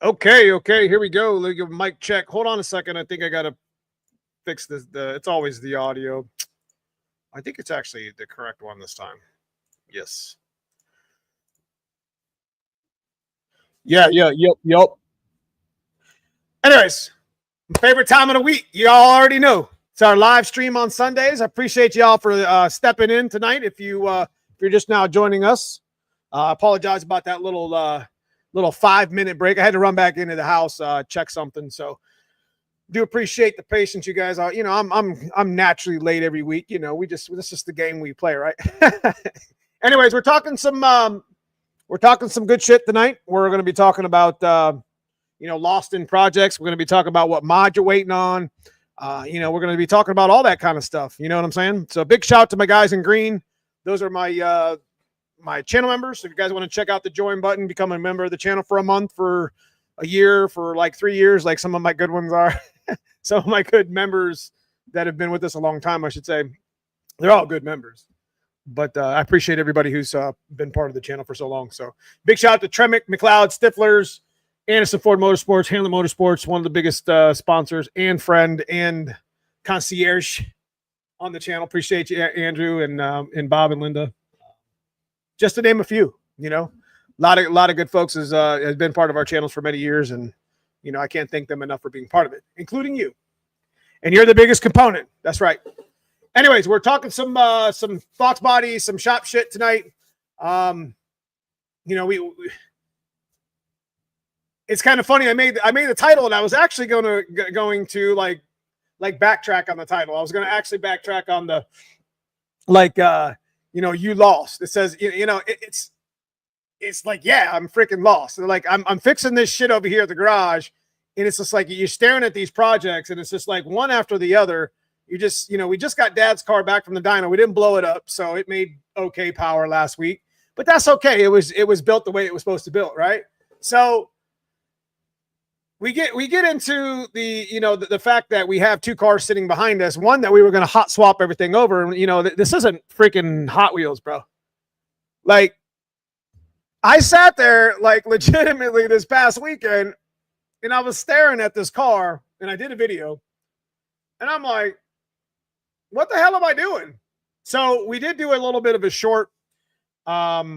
Okay, here we go. Let me give a mic check. Hold on a second. I think I gotta fix this. It's always the audio. I think it's actually the correct one this time. Yes. Yeah. Yep. Anyways, my favorite time of the week. Y'all already know. It's our live stream on Sundays. I appreciate y'all for stepping in tonight. If you're just now joining us, I apologize about that little 5-minute break. I had to run back into the house, check something. So do appreciate the patience, you guys. I'm naturally late every week. This is just the game we play, right? Anyways, we're talking some good shit tonight. We're going to be talking about lost in projects. We're going to be talking about what mod you're waiting on. We're going to be talking about all that kind of stuff. You know what I'm saying? So big shout out to my guys in green. Those are my channel members. So if you guys want to check out the join button, become a member of the channel for a month, for a year, for like 3 years, like some of my good ones are. Some of my good members that have been with us a long time, I should say. They're all good members. But I appreciate everybody who's been part of the channel for so long. So big shout out to Tremick, McLeod, Stifflers, Anderson Ford Motorsports, Hanley Motorsports, one of the biggest sponsors and friend and concierge on the channel. Appreciate you, Andrew and Bob and Linda. Just to name a few, a lot of good folks has been part of our channels for many years, and I can't thank them enough for being part of it, including you. And you're the biggest component. That's right. Anyways, we're talking some fox body, some shop shit tonight. It's kind of funny. I made the title, and I was actually going to like backtrack on the title. I was going to actually backtrack on the you lost. It says it's like, yeah, I'm freaking lost. Like I'm fixing this shit over here at the garage, and it's just like you're staring at these projects, and it's just like one after the other. You just, we just got Dad's car back from the dyno. We didn't blow it up, so it made okay power last week, but that's okay. It was built the way it was supposed to build, right? So we get into the fact that we have two cars sitting behind us. One that we were going to hot swap everything over, and this isn't freaking Hot Wheels, bro. Like, I sat there like legitimately this past weekend, and I was staring at this car, and I did a video, and I'm like, what the hell am I doing? So we did do a little bit of a short. I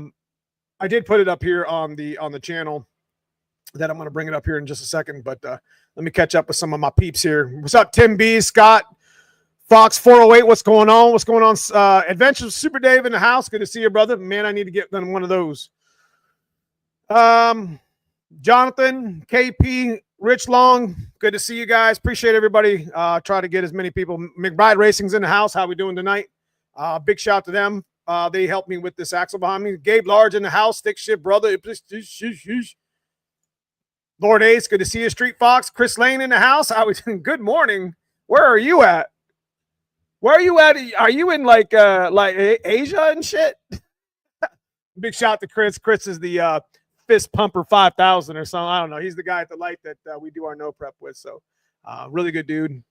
did put it up here on the channel. That I'm going to bring it up here in just a second, but let me catch up with some of my peeps here. What's up, Tim B, Scott, Fox 408? What's going on? What's going on? Adventures Super Dave in the house. Good to see you, brother. Man, I need to get one of those. Jonathan, KP, Rich Long. Good to see you guys. Appreciate everybody. Try to get as many people. McBride Racing's in the house. How we doing tonight? Big shout to them. They helped me with this axle behind me. Gabe Large in the house. Stick shit, brother. Lord Ace, good to see you. Street Fox, Chris Lane in the house. Good morning. Where are you at? Where are you at? Are you in like Asia and shit? Big shout to Chris. Chris is the Fist Pumper 5000 or something. I don't know. He's the guy at the light that we do our no prep with. So really good dude.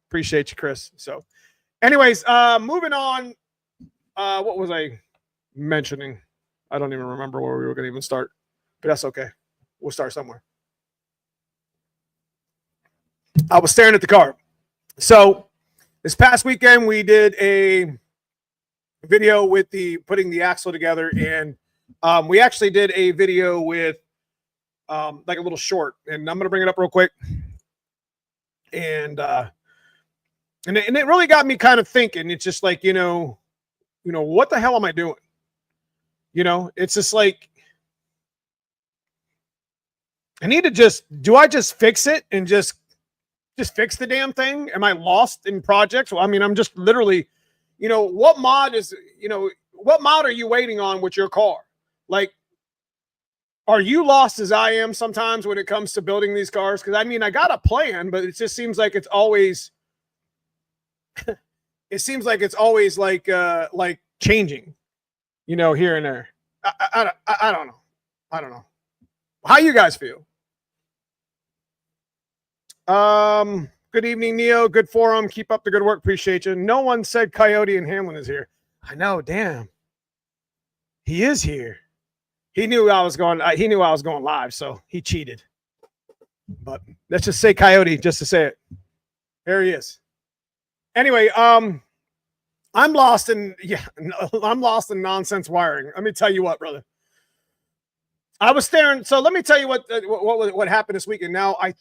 Appreciate you, Chris. So anyways, moving on. What was I mentioning? I don't even remember where we were going to even start, but that's okay. We'll start somewhere. I was staring at the car. So this past weekend, we did a video with putting the axle together, and we actually did a video with like a little short, and I'm going to bring it up real quick. And it really got me kind of thinking. It's just like, what the hell am I doing? It's just like, I need to do I just fix it and just fix the damn thing? Am I lost in projects? Well, I mean, I'm just literally, what mod are you waiting on with your car? Like, are you lost as I am sometimes when it comes to building these cars? Because I mean, I got a plan, but it just seems like it's always, like changing, here and there. I don't know. I don't know. How you guys feel? Good evening, Neo. Good forum. Keep up the good work. Appreciate you. No one said Coyote and Hamlin is here. I know. Damn. He is here. He knew I was going live, so he cheated. but let's just say Coyote just to say it. There he is. Anyway, I'm lost in nonsense wiring. Let me tell you what, brother. I was staring. So let me tell you what happened this weekend. Now, I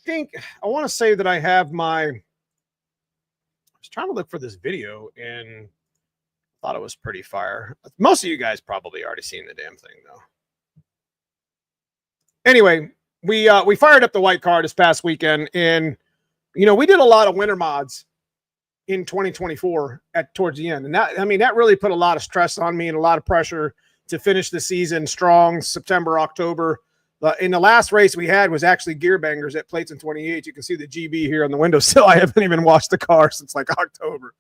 want to say that I have I was trying to look for this video and thought it was pretty fire. Most of you guys probably already seen the damn thing though. Anyway, we fired up the white car this past weekend, and we did a lot of winter mods in 2024 towards the end, and that really put a lot of stress on me and a lot of pressure to finish the season strong. September, October. In the last race we had was actually gear bangers at Plates in 28. You can see the GB here on the windowsill. I haven't even washed the car since like October,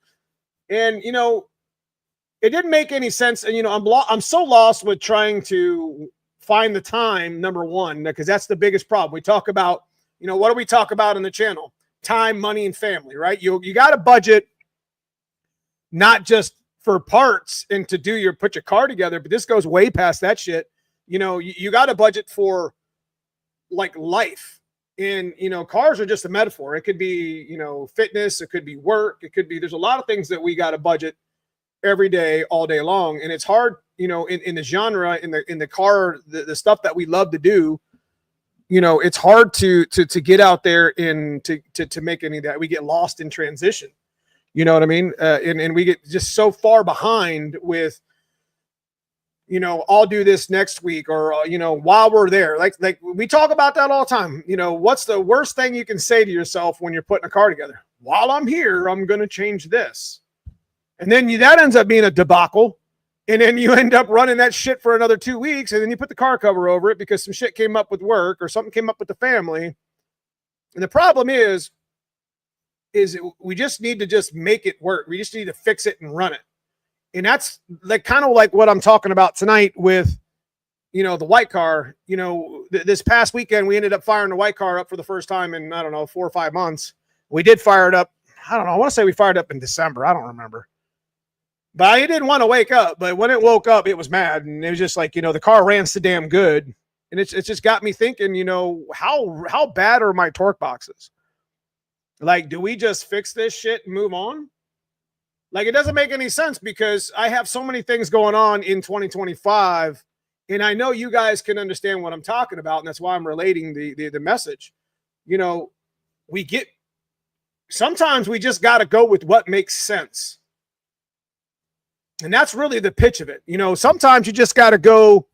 and it didn't make any sense. And I'm so lost with trying to find the time, number one, because that's the biggest problem. We talk about, what do we talk about on the channel? Time, money, and family, right? You got to budget not just for parts and to put your car together, but this goes way past that shit. You got to budget for like life. And, cars are just a metaphor. It could be, fitness. It could be work. It could be, there's a lot of things that we got to budget every day, all day long. And it's hard, in the genre, in the car, the stuff that we love to do, it's hard to get out there and to make any of that. We get lost in transition. You know what I mean? And we get just so far behind with, I'll do this next week, or, while we're there, like we talk about that all the time. What's the worst thing you can say to yourself when you're putting a car together? While I'm here, I'm going to change this. And then that ends up being a debacle. And then you end up running that shit for another 2 weeks. And then you put the car cover over it because some shit came up with work or something came up with the family. And the problem is we just need to just make it work. We just need to fix it and run it. And that's kind of like what I'm talking about tonight with, the white car. This past weekend, we ended up firing the white car up for the first time in, 4 or 5 months. We did fire it up. I don't know. I want to say we fired it up in December. I don't remember. But I didn't want to wake up. But when it woke up, it was mad. And it was just like, the car ran so damn good. And it's just got me thinking, how bad are my torque boxes? Like, do we just fix this shit and move on? Like, it doesn't make any sense because I have so many things going on in 2025. And I know you guys can understand what I'm talking about. And that's why I'm relating the message. Sometimes we just got to go with what makes sense. And that's really the pitch of it. Sometimes you just got to go,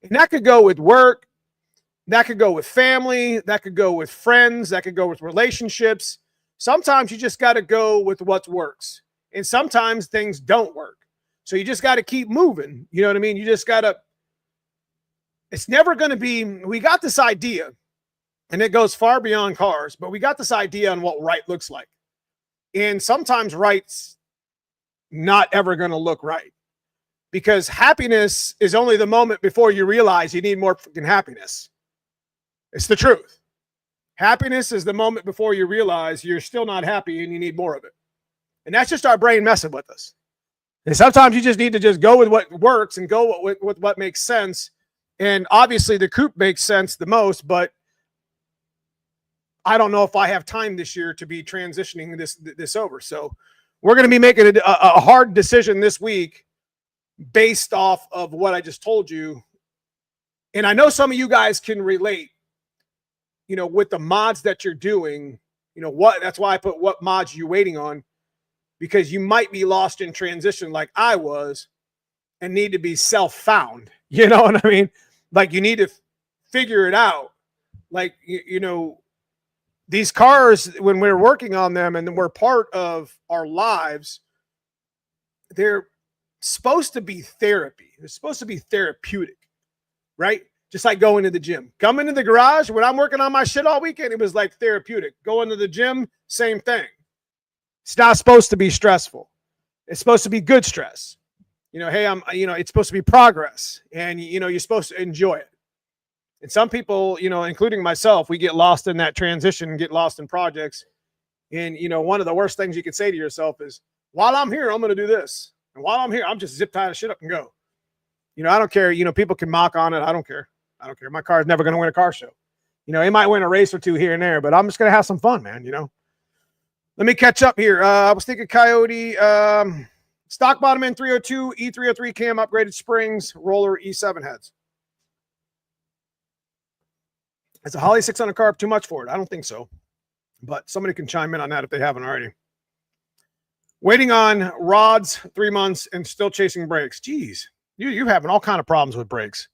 and that could go with work. That could go with family. That could go with friends. That could go with relationships. Sometimes you just got to go with what works. And sometimes things don't work. So you just got to keep moving. You know what I mean? You just got to, it's never going to be, we got this idea, and it goes far beyond cars, but we got this idea on what right looks like. And sometimes right's not ever going to look right, because happiness is only the moment before you realize you need more freaking happiness. It's the truth. Happiness is the moment before you realize you're still not happy and you need more of it. And that's just our brain messing with us. And sometimes you just need to just go with what works and go with what makes sense. And obviously the coupe makes sense the most, but I don't know if I have time this year to be transitioning this over. So we're going to be making a hard decision this week based off of what I just told you. And I know some of you guys can relate, with the mods that you're doing, that's why I put what mods you're waiting on, because you might be lost in transition like I was and need to be self-found. You know what I mean? Like, you need to figure it out. Like, these cars, when we're working on them and we're part of our lives, they're supposed to be therapy. They're supposed to be therapeutic, right? Just like going to the gym. Come into the garage, when I'm working on my shit all weekend, it was like therapeutic. Going to the gym, same thing. It's not supposed to be stressful. It's supposed to be good stress. Hey, it's supposed to be progress, and, you're supposed to enjoy it. And some people, including myself, we get lost in that transition, get lost in projects. And, one of the worst things you can say to yourself is, while I'm here, I'm going to do this. And while I'm here, I'm just zip tie the shit up and go. I don't care. People can mock on it. I don't care. My car is never going to win a car show. You know, he might win a race or two here and there, but I'm just going to have some fun, man. You know, let me catch up here. I was thinking Coyote, stock bottom end 302, E303 cam, upgraded springs, roller E7 heads. Is a Holly 600 carb too much for it? I don't think so, but somebody can chime in on that if they haven't already. Waiting on rods 3 months and still chasing brakes. Jeez, you're having all kind of problems with brakes.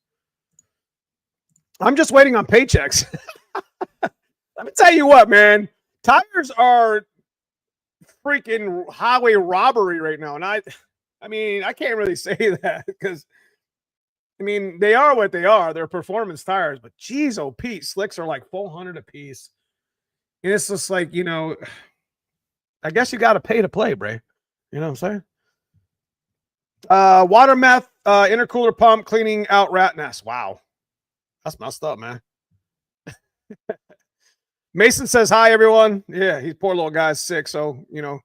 I'm just waiting on paychecks. Let me tell you what, man. Tires are freaking highway robbery right now. And I mean, I can't really say that because, I mean, they are what they are. They're performance tires. But geez, oh, Pete, slicks are like $400 a piece. And it's just like, you know, I guess you got to pay to play, Bray. You know what I'm saying? Water meth, intercooler pump, cleaning out rat nest. Wow. That's messed up, man. Mason says, hi, everyone. Yeah, he's poor little guy's sick. So, you know,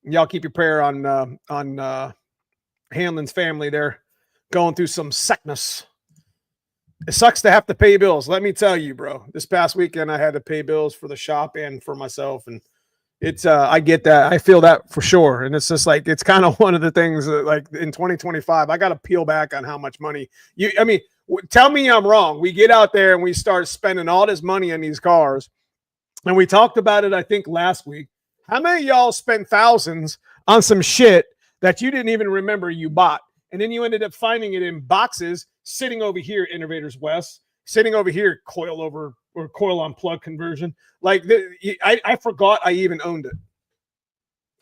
y'all keep your prayer on Hanlon's family. They're going through some sickness. It sucks to have to pay bills. Let me tell you, bro. This past weekend, I had to pay bills for the shop and for myself. And it's, I get that. I feel that for sure. And it's just like, it's kind of one of the things that, like, in 2025, I got to peel back on how much money I mean, tell me I'm wrong. We get out there and we start spending all this money on these cars. And we talked about it, I think, last week. How many of y'all spent thousands on some shit that you didn't even remember you bought? And then you ended up finding it in boxes sitting over here, Innovators West, sitting over here, coil over or coil on plug conversion. Like, I forgot I even owned it.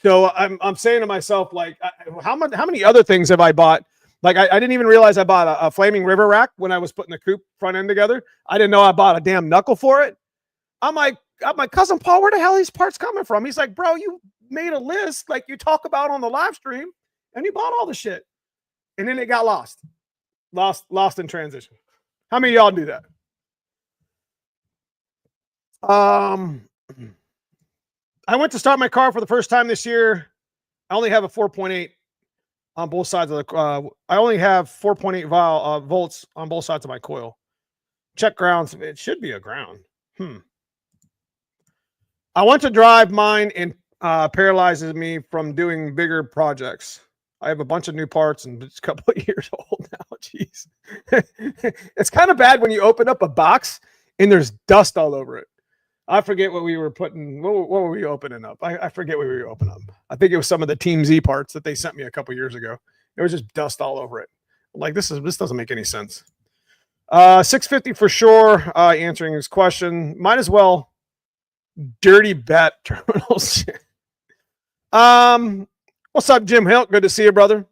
So I'm saying to myself, like, how many other things have I bought? Like, I didn't even realize I bought a Flaming River rack when I was putting the coupe front end together. I didn't know I bought a damn knuckle for it. I'm like, my cousin Paul, where the hell are these parts coming from? He's like, bro, you made a list like you talk about on the live stream, and you bought all the shit. And then it got lost in transition. How many of y'all do that? I went to start my car for the first time this year. I only have a 4.8 on both sides of the, I only have 4.8 volts on both sides of my coil. Check grounds. It should be a ground. I want to drive mine and paralyzes me from doing bigger projects. I have a bunch of new parts and it's a couple of years old now. Jeez. It's kind of bad when you open up a box and there's dust all over it. I forget what we were putting. What were we opening up? I forget what we were opening up. I think it was some of the Team Z parts that they sent me a couple years ago. It was just dust all over it. Like, this doesn't make any sense. 650 for sure. Answering his question. Might as well dirty bat terminals. What's up, Jim Hilt? Good to see you, brother.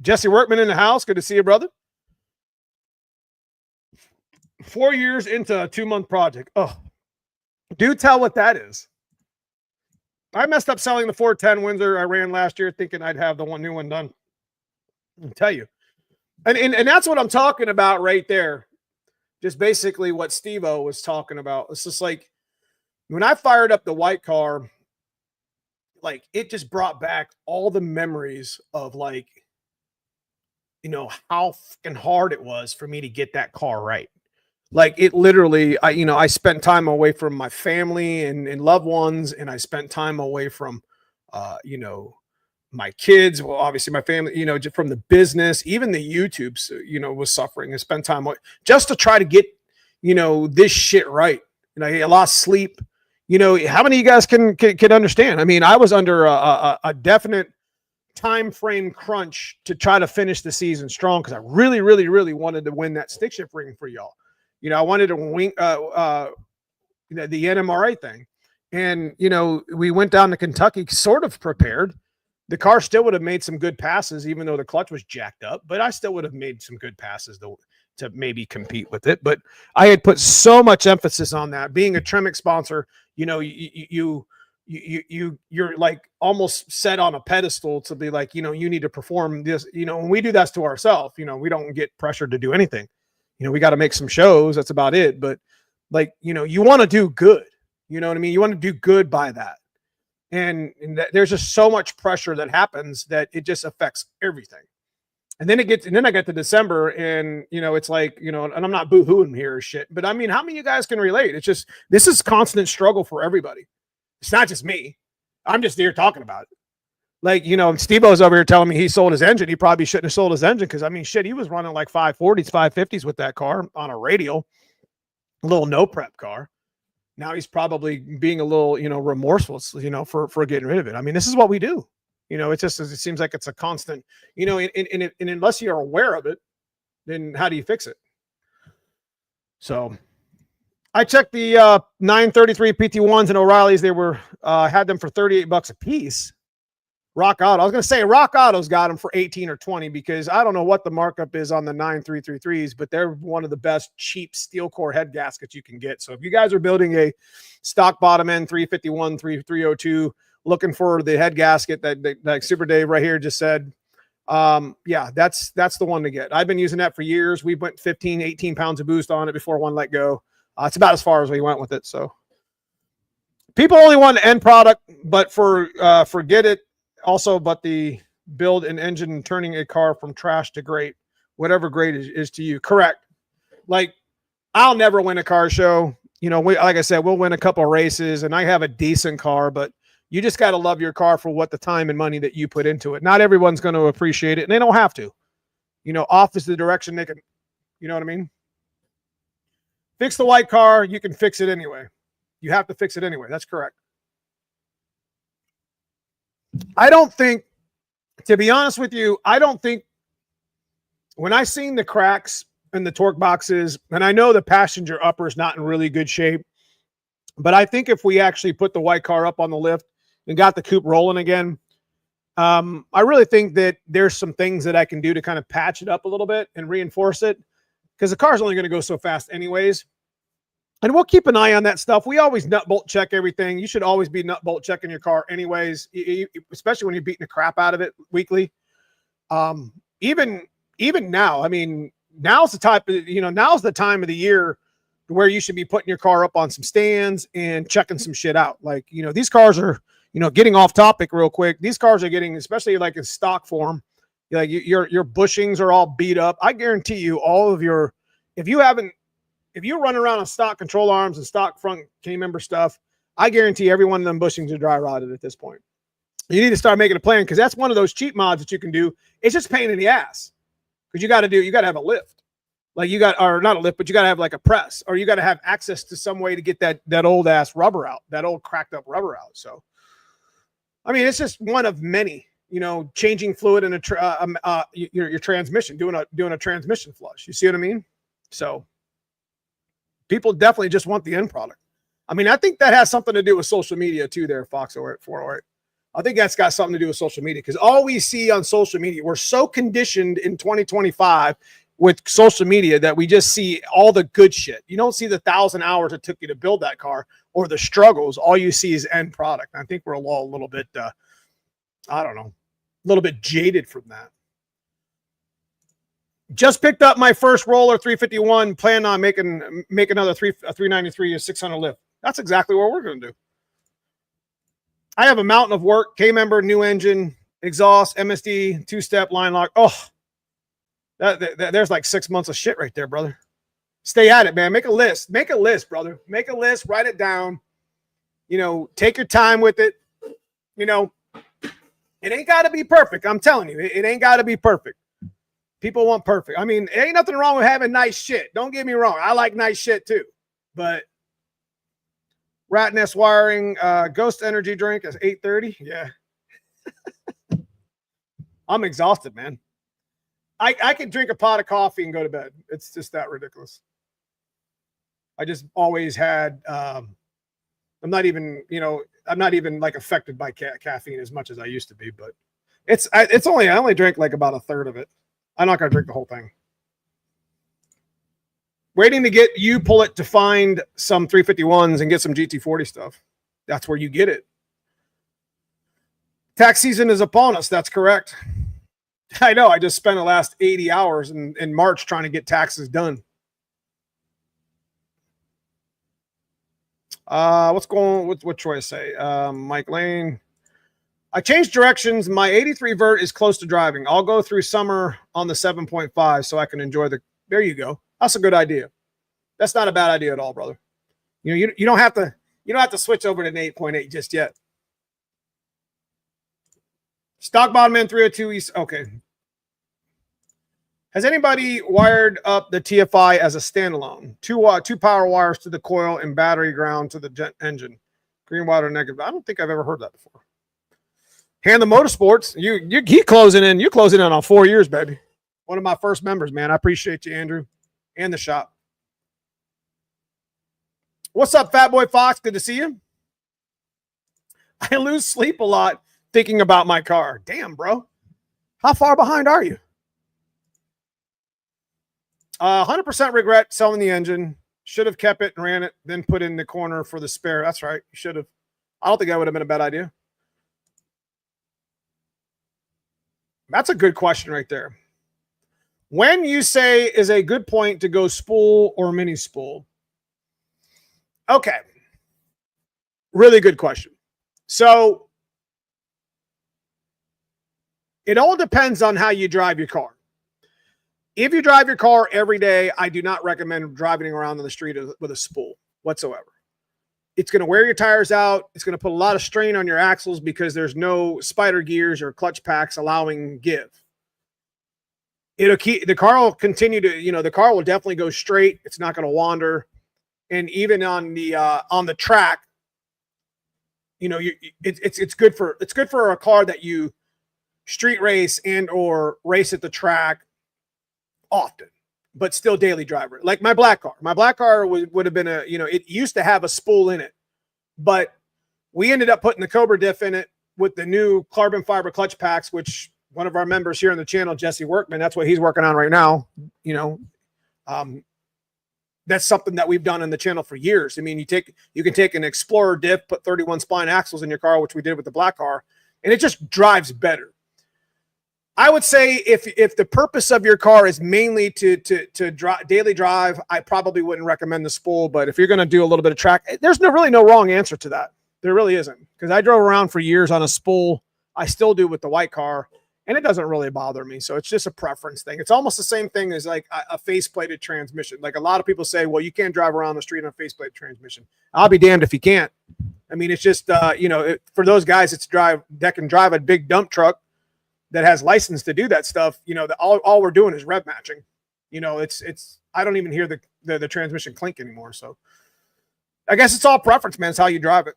Jesse Workman in the house. Good to see you, brother. 4 years into a 2-month project. Oh, do tell what that is. I messed up selling the 410 Windsor I ran last year, thinking I'd have the new one done. I'll tell you. And that's what I'm talking about right there. Just basically what Steve-O was talking about. It's just like, when I fired up the white car, like, it just brought back all the memories of, like, you know, how fucking hard it was for me to get that car right. Like, it literally, I spent time away from my family and loved ones, and I spent time away from, my kids. Well, obviously my family, just from the business, even the YouTubes, was suffering. I spent time just to try to get, this shit right. I lost sleep. How many of you guys can understand? I mean, I was under a definite time frame crunch to try to finish the season strong because I really, really, really wanted to win that stick shift ring for y'all. I wanted to win the NMRA thing. And, we went down to Kentucky sort of prepared. The car still would have made some good passes, even though the clutch was jacked up, but I still would have made some good passes to maybe compete with it. But I had put so much emphasis on that. Being a Tremec sponsor, you're like almost set on a pedestal to be like, you need to perform this, and we do that to ourselves. We don't get pressured to do anything. We got to make some shows. That's about it. But like, you want to do good. You know what I mean? You want to do good by that. And there's just so much pressure that happens that it just affects everything. And then I get to December, and it's like, and I'm not boo-hooing here or shit, but I mean, how many of you guys can relate? It's just, this is constant struggle for everybody. It's not just me. I'm just here talking about it. Like, Steve-O's over here telling me he sold his engine. He probably shouldn't have sold his engine, because I mean, shit, he was running like 540s, 550s with that car on a radial, a little no prep car. Now he's probably being a little, remorseful, for getting rid of it. I mean, this is what we do. It seems like it's a constant, and unless you're aware of it, then how do you fix it? So I checked the 933 PT1s and O'Reilly's. They were, had them for $38 a piece. Rock Auto. I was going to say Rock Auto's got them for 18 or 20, because I don't know what the markup is on the 9333s, but they're one of the best cheap steel core head gaskets you can get. So if you guys are building a stock bottom end 351, 302, looking for the head gasket that Super Dave right here just said, yeah, that's the one to get. I've been using that for years. We went 15, 18 pounds of boost on it before one let go. It's about as far as we went with it. So people only want the end product, but forget it. Also, but the build an engine and turning a car from trash to great, whatever great is to you. Correct. Like, I'll never win a car show. Like I said, we'll win a couple of races, and I have a decent car, but you just got to love your car for what the time and money that you put into it. Not everyone's going to appreciate it, and they don't have to. Off is the direction they can, you know what I mean? Fix the white car. You can fix it anyway. You have to fix it anyway. That's correct. I don't think, to be honest with you, I don't think, when I seen the cracks in the torque boxes, and I know the passenger upper is not in really good shape, but I think if we actually put the white car up on the lift and got the coupe rolling again, I really think that there's some things that I can do to kind of patch it up a little bit and reinforce it, because the car's only going to go so fast anyways. And we'll keep an eye on that stuff. We always nut bolt check everything. You should always be nut bolt checking your car anyways, especially when you're beating the crap out of it weekly. Even now, I mean, now's the time of the year where you should be putting your car up on some stands and checking some shit out. Like, these cars are, getting off topic real quick. These cars are getting, especially like in stock form, like your bushings are all beat up. I guarantee you all of your, if you run around on stock control arms and stock front K-member stuff, I guarantee every one of them bushings are dry rotted at this point. You need to start making a plan, because that's one of those cheap mods that you can do. It's just pain in the ass, because you got to have a lift. Like, or not a lift, but you got to have like a press, or you got to have access to some way to get that old ass rubber out, that old cracked up rubber out. So, I mean, it's just one of many, changing fluid in your transmission, doing a transmission flush. You see what I mean? So people definitely just want the end product. I mean, I think that has something to do with social media too there, Fox 408. I think that's got something to do with social media, because all we see on social media, we're so conditioned in 2025 with social media that we just see all the good shit. You don't see the 1,000 hours it took you to build that car or the struggles. All you see is end product. I think we're all a little bit, I don't know, a little bit jaded from that. Just picked up my first roller 351, plan on make another 393 and 600 lift. That's exactly what we're going to do. I have a mountain of work, K-member, new engine, exhaust, MSD, two-step, line lock. Oh, there's like 6 months of shit right there, brother. Stay at it, man. Make a list, brother. Make a list, write it down. Take your time with it. It ain't got to be perfect. I'm telling you, it ain't got to be perfect. People want perfect. I mean, ain't nothing wrong with having nice shit. Don't get me wrong. I like nice shit too. But rat nest wiring, ghost energy drink is 8:30. Yeah. I'm exhausted, man. I could drink a pot of coffee and go to bed. It's just that ridiculous. I just always had, I'm not even like affected by caffeine as much as I used to be, but I only drank like about a third of it. I'm not going to drink the whole thing. Waiting to get you pull it to find some 351s and get some GT40 stuff. That's where you get it. Tax season is upon us. That's correct. I know. I just spent the last 80 hours in March trying to get taxes done. What should I say? Mike Lane. I changed directions. My 83 vert is close to driving. I'll go through summer on the 7.5 so I can enjoy the. There you go. That's a good idea. That's not a bad idea at all, brother. You don't have to switch over to an 8.8 just yet. Stock bottom end 302 East. Okay. Has anybody wired up the TFI as a standalone? Two power wires to the coil and battery ground to the engine. Green water negative. I don't think I've ever heard that before. Hand the Motorsports. You closing in. You're closing in on 4 years, baby. One of my first members, man. I appreciate you, Andrew, and the shop. What's up, Fat Boy Fox? Good to see you. I lose sleep a lot thinking about my car. Damn, bro. How far behind are you? 100% regret selling the engine. Should have kept it and ran it, then put it in the corner for the spare. That's right. You should have. I don't think that would have been a bad idea. That's a good question right there. When you say is a good point to go spool or mini spool? Okay. Really good question. So it all depends on how you drive your car. If you drive your car every day, I do not recommend driving around on the street with a spool whatsoever. It's going to wear your tires out. It's going to put a lot of strain on your axles because there's no spider gears or clutch packs allowing give. It'll keep the car will continue to, the car will definitely go straight. It's not going to wander. And even on the track, it's good for a car that you street race and or race at the track often, but still daily driver. Like my black car. My black car would have been it used to have a spool in it, but we ended up putting the Cobra diff in it with the new carbon fiber clutch packs, which one of our members here on the channel, Jesse Workman, that's what he's working on right now. That's something that we've done on the channel for years. I mean, you can take an Explorer diff, put 31 spline axles in your car, which we did with the black car, and it just drives better. I would say if the purpose of your car is mainly to daily drive, I probably wouldn't recommend the spool. But if you're going to do a little bit of track, there's really no wrong answer to that. There really isn't, because I drove around for years on a spool. I still do with the white car, and it doesn't really bother me. So it's just a preference thing. It's almost the same thing as like a faceplated transmission. Like a lot of people say, well, you can't drive around the street on a faceplated transmission. I'll be damned if you can't. I mean, it's just for those guys that can drive a big dump truck that has license to do that stuff, all we're doing is rev matching. I don't even hear the transmission clink anymore. So I guess it's all preference, man. It's how you drive it.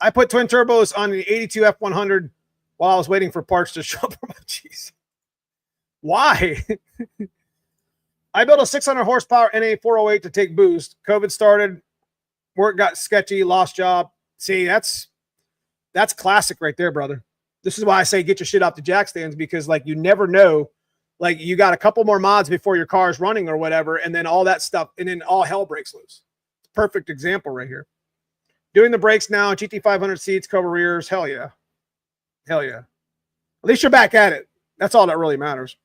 I put twin turbos on the 82 F100 while I was waiting for parts to show up. Jeez. Why? I built a 600 horsepower NA 408 to take boost. COVID started. Work got sketchy. Lost job. See, that's classic right there, brother. This is why I say get your shit off the jack stands, because like you never know, like you got a couple more mods before your car is running or whatever, and then all that stuff, and then all hell breaks loose. Perfect example right here. Doing the brakes now, GT 500 seats, Cobra rears, hell yeah. Hell yeah. At least you're back at it. That's all that really matters.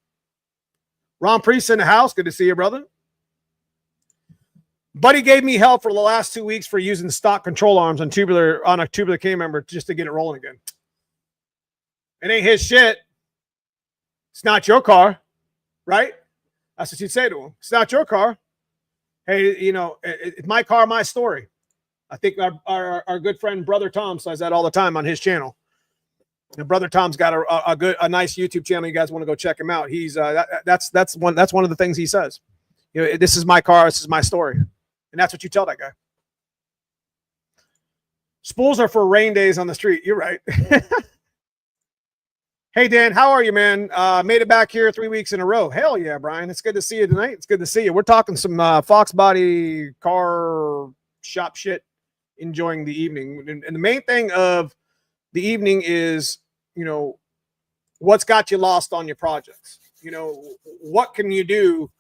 Ron Priest in the house, good to see you, brother. Buddy gave me hell for the last 2 weeks for using stock control arms on a tubular K member just to get it rolling again. It ain't his shit. It's not your car, right? That's what you'd say to him. It's not your car. Hey, it's my car, my story. I think our good friend Brother Tom says that all the time on his channel. And Brother Tom's got a nice YouTube channel. You guys want to go check him out? He's that's one of the things he says. This is my car. This is my story, and that's what you tell that guy. Spools are for rain days on the street. You're right. Hey, Dan, how are you, man? Made it back here 3 weeks in a row. Hell yeah, Brian. It's good to see you tonight. It's good to see you. We're talking some foxbody car shop shit, enjoying the evening. And the main thing of the evening is, what's got you lost on your projects? What can you do?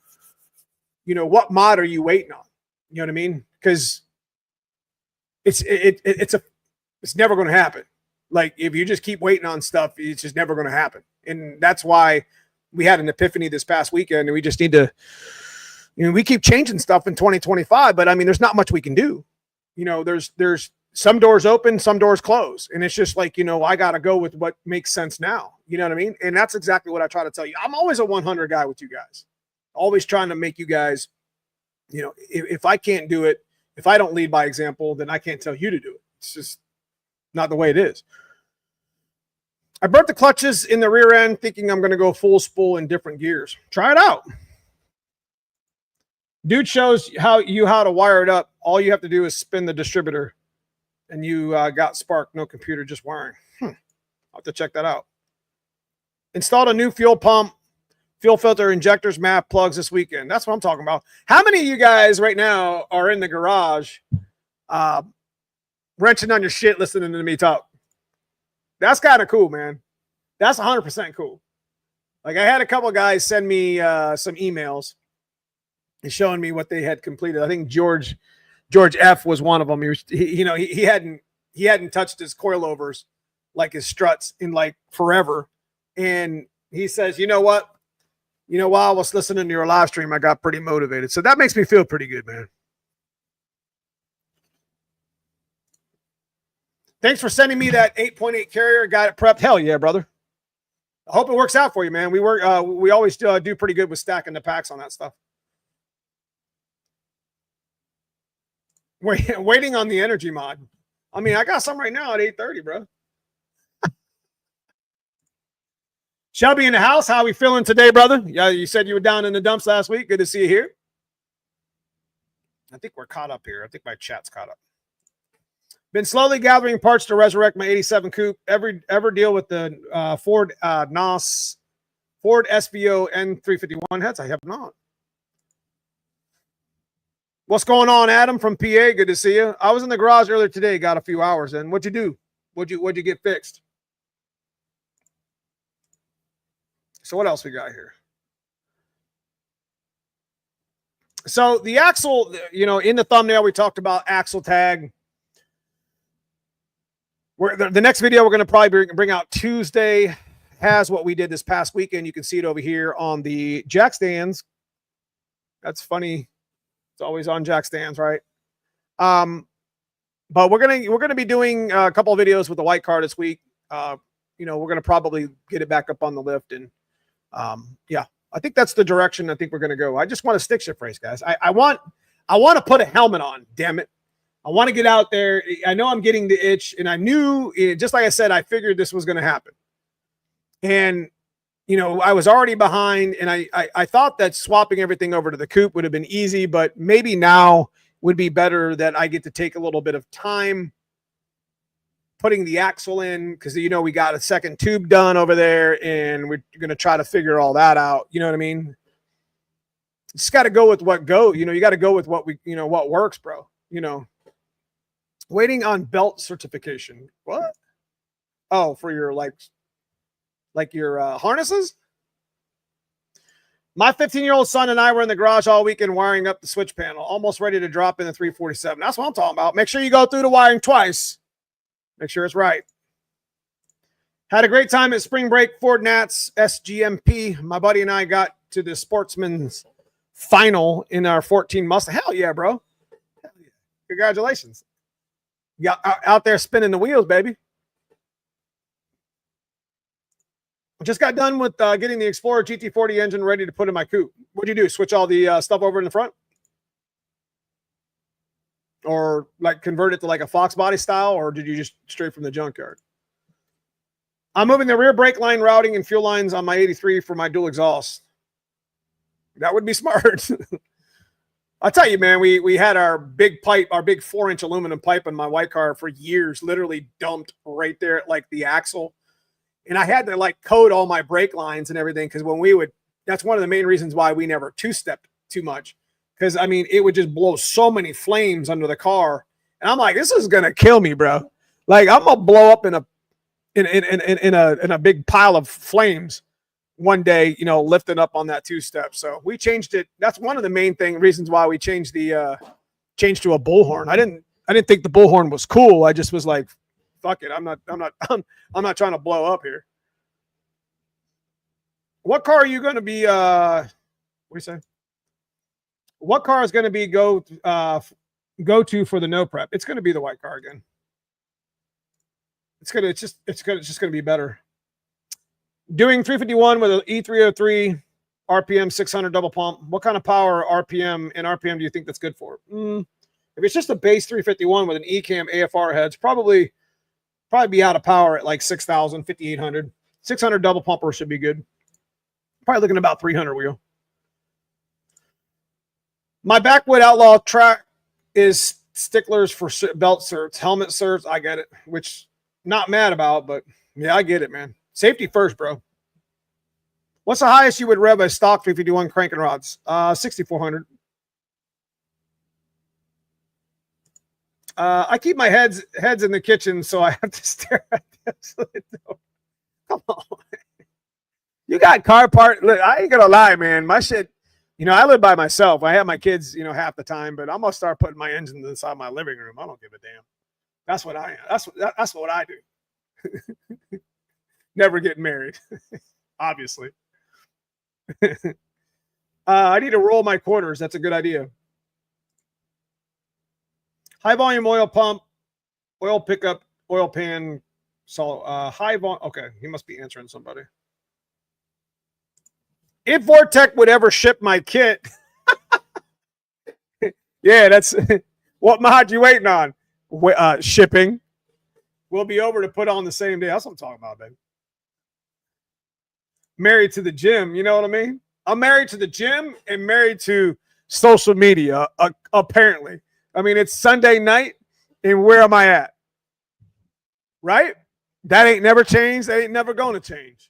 What mod are you waiting on? You know what I mean? Because it's never going to happen. Like if you just keep waiting on stuff, it's just never going to happen. And that's why we had an epiphany this past weekend, and we just need to, we keep changing stuff in 2025, but I mean, there's not much we can do. There's some doors open, some doors close. And it's just like, I got to go with what makes sense now. You know what I mean? And that's exactly what I try to tell you. I'm always a 100 guy with you guys, always trying to make you guys, if I can't do it, if I don't lead by example, then I can't tell you to do it. It's just not the way it is. I burnt the clutches in the rear end thinking I'm going to go full spool in different gears. Try it out. Dude shows how to wire it up. All you have to do is spin the distributor and you got spark, no computer, just wiring. I'll have to check that out. Installed a new fuel pump, fuel filter, injectors, map, plugs this weekend. That's what I'm talking about. How many of you guys right now are in the garage wrenching on your shit listening to me talk? That's kind of cool, man. That's 100% cool. Like I had a couple of guys send me some emails and showing me what they had completed. I think George F was one of them. He hadn't touched his coilovers, like his struts, in like forever. And he says, you know what? While I was listening to your live stream, I got pretty motivated. So that makes me feel pretty good, man. Thanks for sending me that 8.8 carrier. Got it prepped. Hell yeah, brother. I hope it works out for you, man. We always do pretty good with stacking the packs on that stuff. Waiting on the energy mod. I mean, I got some right now at 8:30, bro. Shelby in the house. How we feeling today, brother? Yeah, you said you were down in the dumps last week. Good to see you here. I think we're caught up here. I think my chat's caught up. Been slowly gathering parts to resurrect my 87 coupe. Ever deal with the Ford NOS, Ford SVO N351 heads? I have not. What's going on, Adam from PA? Good to see you. I was in the garage earlier today. Got a few hours in. What'd you do? What'd you get fixed? So what else we got here? So the axle, in the thumbnail, we talked about axle tag. The next video we're going to probably bring out Tuesday has what we did this past weekend. You can see it over here on the jack stands. That's funny. It's always on jack stands, right? But we're gonna be doing a couple of videos with the white car this week. We're gonna probably get it back up on the lift, and yeah, I think that's the direction I think we're gonna go. I just want a stick shift race, guys. I want to put a helmet on. Damn it. I want to get out there. I know I'm getting the itch, and I knew, just like I said, I figured this was going to happen. And, I was already behind, and I thought that swapping everything over to the coupe would have been easy, but maybe now would be better that I get to take a little bit of time putting the axle in, because, we got a second tube done over there, and we're going to try to figure all that out. You know what I mean? Just got to go with what goes. You got to go with what what works, bro. Waiting on belt certification. What? Oh, for your like your harnesses? My 15-year-old son and I were in the garage all weekend wiring up the switch panel, almost ready to drop in the 347. That's what I'm talking about. Make sure you go through the wiring twice. Make sure it's right. Had a great time at spring break, Ford Nats SGMP. My buddy and I got to the Sportsman's final in our 14 Mustang. Hell yeah, bro. Hell yeah. Congratulations. Yeah, out there spinning the wheels, baby. Just got done with getting the Explorer GT40 engine ready to put in my coupe. What'd you do? Switch all the stuff over in the front? Or like convert it to like a foxbody style, or did you just straight from the junkyard? I'm moving the rear brake line routing and fuel lines on my 83 for my dual exhaust. That would be smart. I'll tell you, man, we had our big pipe, our big 4-inch aluminum pipe in my white car for years, literally dumped right there at like the axle. And I had to like code all my brake lines and everything, because that's one of the main reasons why we never two-stepped too much. Because, I mean, it would just blow so many flames under the car. And I'm like, this is going to kill me, bro. Like, I'm going to blow up in a big pile of flames one day, lifting up on that two-step. So we changed it. That's one of the main reasons why we changed to a bullhorn. I didn't think the bullhorn was cool. I just was like, fuck it. I'm not trying to blow up here. What car are you going to be, what do you say? What car is going to be go to for the no prep? It's going to be the white car again. It's just gonna be better. Doing 351 with an E303 RPM 600 double pump. What kind of power RPM do you think that's good for? If it's just a base 351 with an ECAM AFR heads, probably be out of power at like 6,000, 5,800. 600 double pumper should be good. Probably looking about 300 wheel. My backwood outlaw track is sticklers for belt certs, helmet certs. I get it, which not mad about, but yeah, I get it, man. Safety first, bro. What's the highest you would rev a stock 351 cranking rods? 6,400. I keep my heads in the kitchen, so I have to stare at this. Come on. You got car part. Look, I ain't gonna lie, man. My shit, I live by myself. I have my kids, half the time, but I'm gonna start putting my engines inside my living room. I don't give a damn. That's what I am. That's what I do. Never getting married, obviously. I need to roll my quarters. That's a good idea. High volume oil pump, oil pickup, oil pan. So high volume. Okay, he must be answering somebody. If Vortec would ever ship my kit, yeah, that's what mod you waiting on? Shipping. We'll be over to put on the same day. That's what I'm talking about, baby. Married to the gym, you know what I mean? I'm married to the gym and married to social media, apparently. I mean, it's Sunday night, and where am I at? Right? That ain't never changed. That ain't never going to change.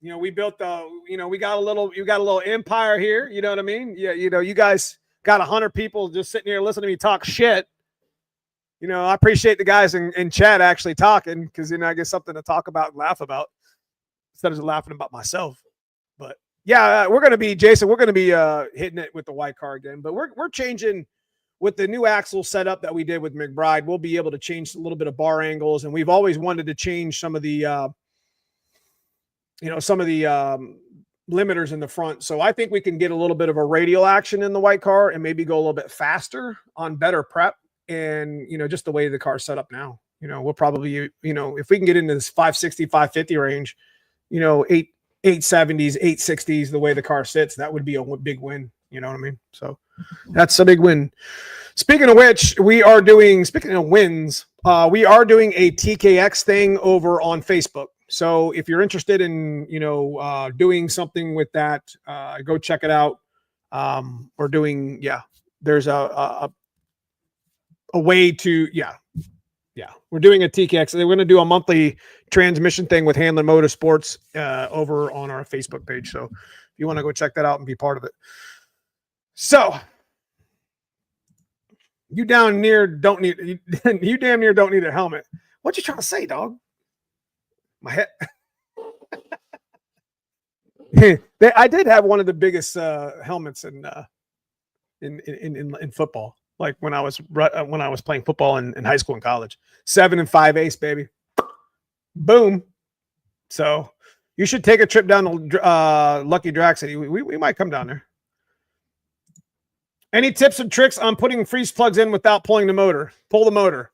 We built we got a little empire here. You know what I mean? Yeah, you guys got 100 people just sitting here listening to me talk shit. I appreciate the guys in chat actually talking because, I get something to talk about and laugh about instead of just laughing about myself. But yeah, we're going to be, Jason, we're going to be hitting it with the white car again, but we're changing with the new axle setup that we did with McBride. We'll be able to change a little bit of bar angles, and we've always wanted to change some of the, limiters in the front. So I think we can get a little bit of a radial action in the white car and maybe go a little bit faster on better prep. And, just the way the car's set up now, we'll probably, if we can get into this 560, 550 range, 870s, 860s, the way the car sits, that would be a big win. You know what I mean? So that's a big win. Speaking of which, speaking of wins, we are doing a TKX thing over on Facebook. So if you're interested in, doing something with that, go check it out. We're doing, there's a way to, we're doing a TKX. We're going to do a monthly transmission thing with Hanlon Motorsports over on our Facebook page. So if you want to go check that out and be part of it. So you damn near don't need a helmet. What you trying to say, dog? My head. I did have one of the biggest helmets in football. Like when I was playing football in high school and college. 7 and 5/8, baby. Boom. So you should take a trip down to Lucky Drag City. We might come down there. Any tips and tricks on putting freeze plugs in without pulling the motor? Pull the motor.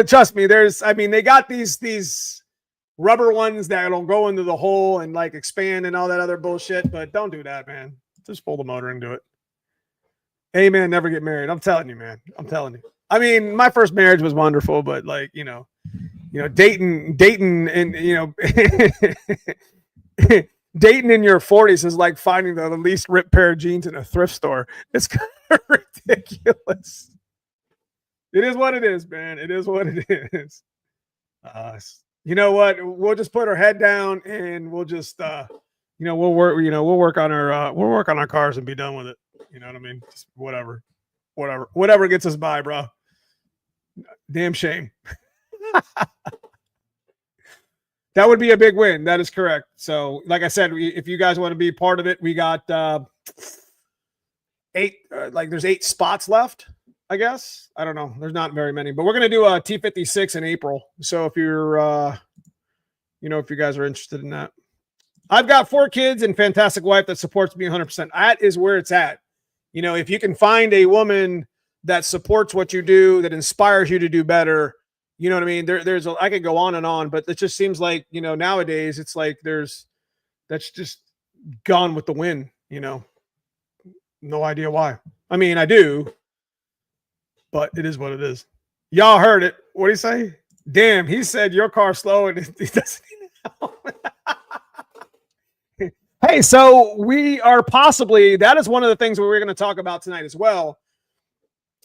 Trust me, they got these rubber ones that'll go into the hole and like expand and all that other bullshit, but don't do that, man. Just pull the motor and do it. Amen. Never get married. I'm telling you, man. I'm telling you. I mean, my first marriage was wonderful, but like, dating and, dating in your 40s is like finding the least ripped pair of jeans in a thrift store. It's kind of ridiculous. It is what it is, man. It is what it is. You know what? We'll just put our head down and we'll just, we'll work on our cars and be done with it. You know what I mean? Just whatever gets us by, bro. Damn shame. That would be a big win. That is correct. So, like I said, if you guys want to be part of it, we got there's 8 spots left, I guess. I don't know. There's not very many, but we're going to do a T56 in April. So if you're, if you guys are interested in that. I've got 4 kids and fantastic wife that supports me 100%. That is where it's at. If you can find a woman that supports what you do, that inspires you to do better. You know what I mean? I could go on, but it just seems like, you know, nowadays it's like that's just gone with the wind, you know. No idea why. I mean, I do, but it is what it is. Y'all heard it. What do you say? Damn, he said your car's slow and he doesn't know. Hey, so we are that is one of the things we're going to talk about tonight as well.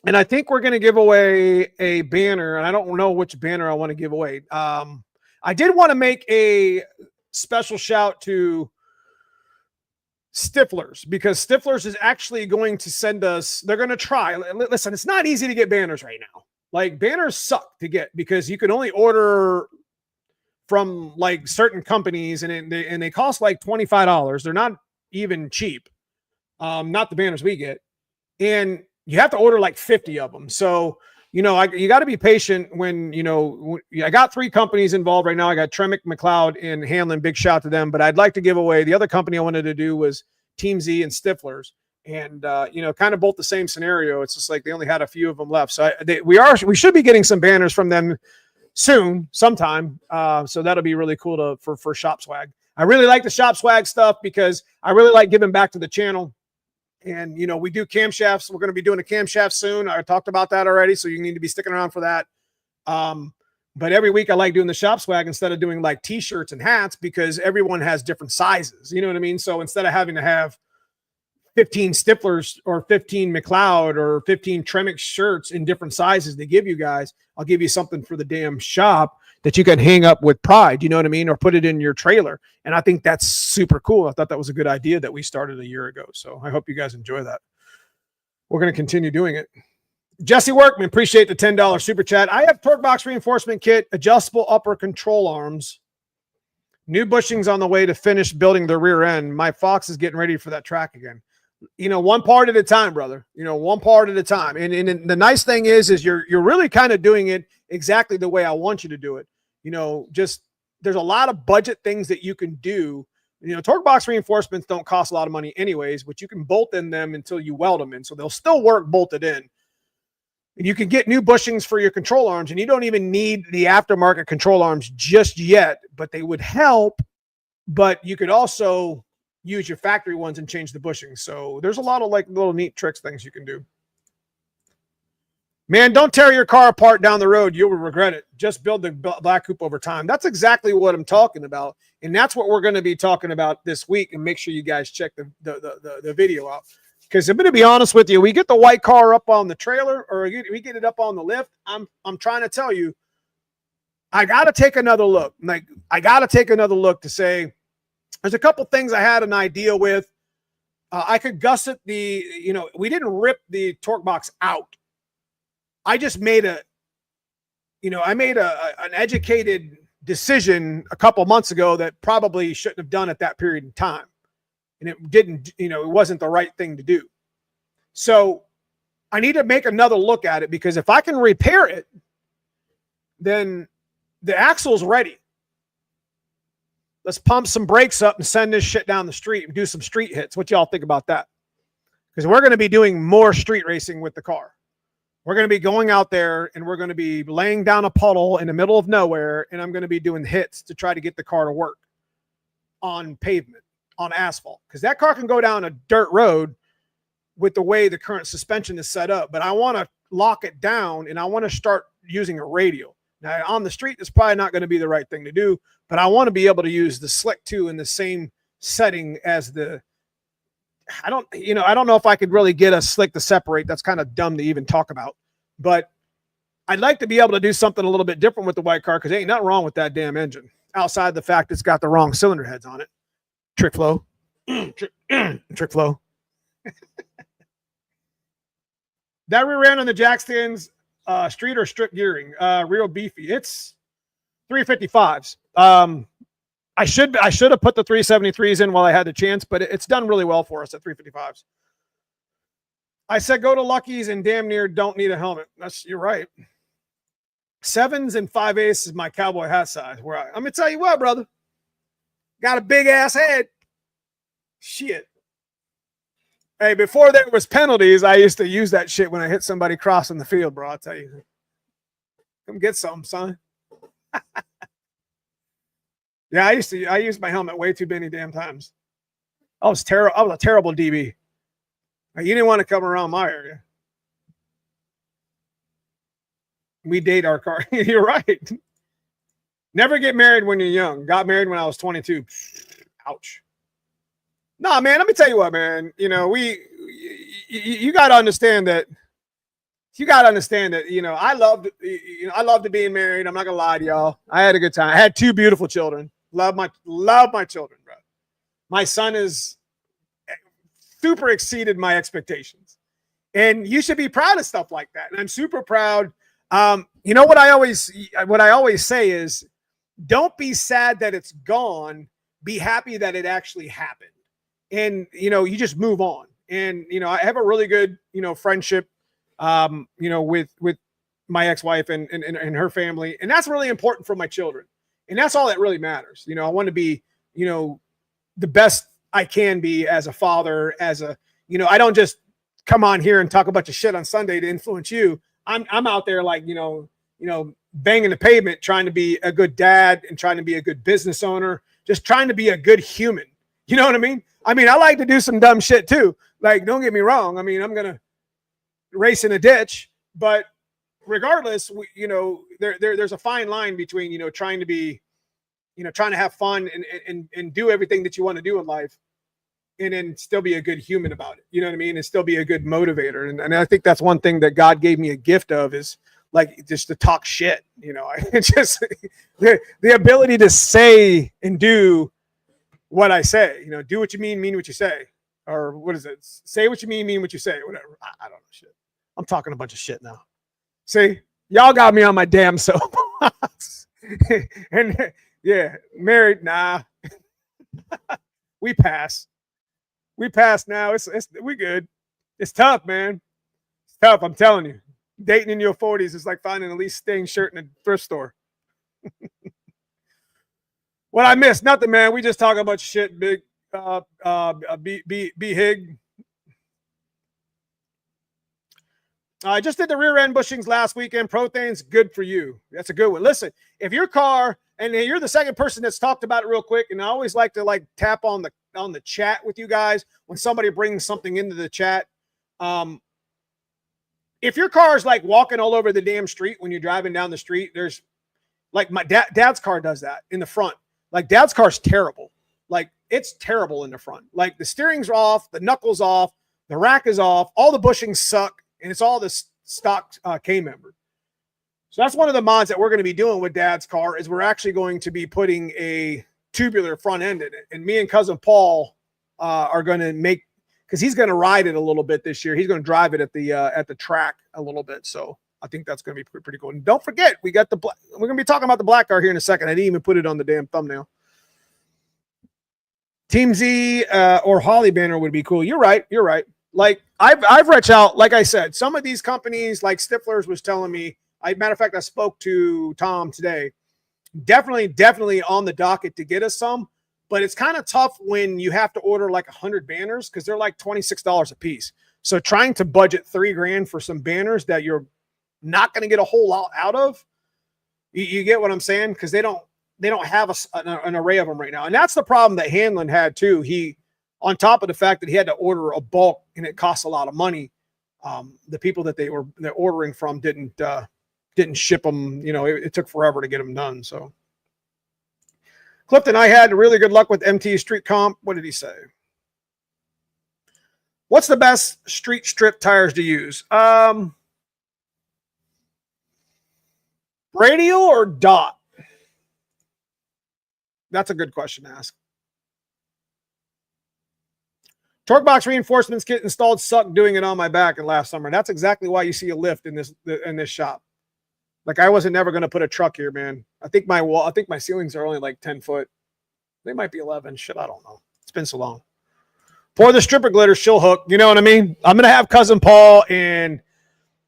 And I think we're going to give away a banner, and I don't know which banner I want to give away. I did want to make a special shout to Stifflers, because Stifflers is actually going to send us, they're going to try. Listen, it's not easy to get banners right now. Like, banners suck to get because you can only order from like certain companies, and they cost like $25. They're not even cheap. Not the banners we get. And you have to order like 50 of them. So, you know, you got to be patient when, you know, I got 3 companies involved right now. I got Tremec, McLeod, and Hanlon. Big shout to them. But I'd like to give away, the other company I wanted to do was Team Z and Stifflers. And, you know, kind of both the same scenario. It's just like they only had a few of them left. So we should be getting some banners from them soon, sometime. So that'll be really cool for Shop Swag. I really like the Shop Swag stuff because I really like giving back to the channel. And, you know, we do camshafts. We're going to be doing a camshaft soon. I talked about that already, so you need to be sticking around for that. But every week I like doing the Shop Swag instead of doing like t-shirts and hats, because everyone has different sizes. You know what I mean? So instead of having to have 15 Stifflers or 15 McLeod or 15 Tremec shirts in different sizes to give you guys, I'll give you something for the damn shop that you can hang up with pride, you know what I mean? Or put it in your trailer. And I think that's super cool. I thought that was a good idea that we started a year ago. So I hope you guys enjoy that. We're going to continue doing it. Jesse Workman, appreciate the $10 super chat. I have torque box reinforcement kit, adjustable upper control arms, new bushings on the way to finish building the rear end. My Fox is getting ready for that track again. You know, one part at a time, brother. You know, one part at a time. And the nice thing is you're really kind of doing it exactly the way I want you to do it. You know, just there's a lot of budget things that you can do. You know, torque box reinforcements don't cost a lot of money anyways, but you can bolt in them until you weld them in. So they'll still work bolted in. And you can get new bushings for your control arms, and you don't even need the aftermarket control arms just yet, but they would help. But you could also use your factory ones and change the bushings. So there's a lot of like little neat tricks, things you can do. Man, don't tear your car apart down the road. You will regret it. Just build the black coupe over time. That's exactly what I'm talking about. And that's what we're going to be talking about this week. And make sure you guys check the video out. Because I'm going to be honest with you, we get the white car up on the trailer, or we get it up on the lift. I'm trying to tell you, I got to take another look. Like, I got to take another look to say, there's a couple things I had an idea with. I could gusset we didn't rip the torque box out. I just made an educated decision a couple months ago that probably shouldn't have done at that period in time. And it didn't, it wasn't the right thing to do. So I need to make another look at it, because if I can repair it, then the axle's ready. Let's pump some brakes up and send this shit down the street and do some street hits. What y'all think about that? Because we're going to be doing more street racing with the car. We're going to be going out there and we're going to be laying down a puddle in the middle of nowhere, and I'm going to be doing hits to try to get the car to work on pavement, on asphalt, because that car can go down a dirt road with the way the current suspension is set up. But I want to lock it down, and I want to start using a radial. Now, on the street, it's probably not going to be the right thing to do, but I want to be able to use the slick 2 in the same setting as the, I don't know if I could really get a slick to separate. That's kind of dumb to even talk about, but I'd like to be able to do something a little bit different with the white car, because there ain't nothing wrong with that damn engine outside the fact it's got the wrong cylinder heads on it. Trick flow. Trick flow. That rear end on the jack stands, street or strip gearing, real beefy. It's 355s. I should have put the 373s in while I had the chance, but it's done really well for us at 355s. I said go to Lucky's and damn near don't need a helmet. You're right. 7s and 5/8 is my cowboy hat size. I'm gonna tell you what, brother. Got a big ass head. Shit. Hey, before there was penalties, I used to use that shit when I hit somebody crossing the field, bro. I'll tell you. Come get some, son. Yeah, I used my helmet way too many damn times. I was terrible. I was a terrible DB. You didn't want to come around my area. We date our car. You're right. Never get married when you're young. Got married when I was 22. Ouch. Nah, man, let me tell you what, man. You know, you got to understand that. You got to understand that, you know, I loved being married. I'm not going to lie to y'all. I had a good time. I had 2 beautiful children. Love my children, bro. My son is super exceeded my expectations. And you should be proud of stuff like that. And I'm super proud. You know what I always say is, don't be sad that it's gone. Be happy that it actually happened. And, you know, you just move on. And, you know, I have a really good, you know, friendship, you know, with my ex-wife and her family. And that's really important for my children. And that's all that really matters. You know, I want to be, you know, the best I can be as a father, you know, I don't just come on here and talk a bunch of shit on Sunday to influence you. I'm out there like, you know, banging the pavement, trying to be a good dad and trying to be a good business owner, just trying to be a good human. You know what I mean? I mean, I like to do some dumb shit too. Like, don't get me wrong. I mean, I'm going to race in a ditch, but regardless, you know, there's a fine line between, you know, trying to be, you know, trying to have fun and do everything that you want to do in life, and then still be a good human about it. You know what I mean? And still be a good motivator. And I think that's one thing that God gave me a gift of, is like just to talk shit. You know, it's just the ability to say and do what I say. You know, do what you mean what you say. Or what is it? Say what you mean what you say. Whatever. I don't know shit. I'm talking a bunch of shit now. See, y'all got me on my damn soapbox. And yeah, married, nah. We pass. We pass now. We good. It's tough, man. It's tough. I'm telling you. Dating in your 40s is like finding a least stained shirt in a thrift store. What I missed? Nothing, man. We just talking a bunch of shit. Big, B Hig. I just did the rear end bushings last weekend. Prothene's good for you. That's a good one. Listen, if your car, and you're the second person that's talked about it real quick, and I always like to like tap on the chat with you guys when somebody brings something into the chat. If your car is like walking all over the damn street when you're driving down the street, there's like my dad's car does that in the front. Like dad's car's terrible. Like it's terrible in the front. Like the steering's off, the knuckles off, the rack is off, all the bushings suck. And it's all this stock K-member. So that's one of the mods that we're going to be doing with dad's car, is we're actually going to be putting a tubular front end in it. And me and cousin Paul are going to make, because he's going to ride it a little bit this year. He's going to drive it at the track a little bit. So I think that's going to be pretty cool. And don't forget, we're going to be talking about the black car here in a second. I didn't even put it on the damn thumbnail. Team Z or Holly banner would be cool. You're right. Like I've reached out, like I said, some of these companies like Stifflers was telling me, matter of fact, I spoke to Tom today, definitely on the docket to get us some, but it's kind of tough when you have to order like 100 banners, because they're like $26 a piece. So trying to budget $3,000 for some banners that you're not going to get a whole lot out of, you get what I'm saying? Because they don't have an array of them right now. And that's the problem that Hanlon had too. On top of the fact that he had to order a bulk and it costs a lot of money, the people that they're ordering from didn't ship them. You know, it took forever to get them done. So Clifton, I had really good luck with MT Street Comp. What did he say? What's the best street strip tires to use? Radial or dot? That's a good question to ask. Torque box reinforcements kit installed, sucked doing it on my back and last summer. That's exactly why you see a lift in this shop. Like I wasn't never going to put a truck here, man. I think my ceilings are only like 10 foot. They might be 11. Shit, I don't know. It's been so long. Pour the stripper glitter, she'll hook. You know what I mean? I'm going to have cousin Paul and,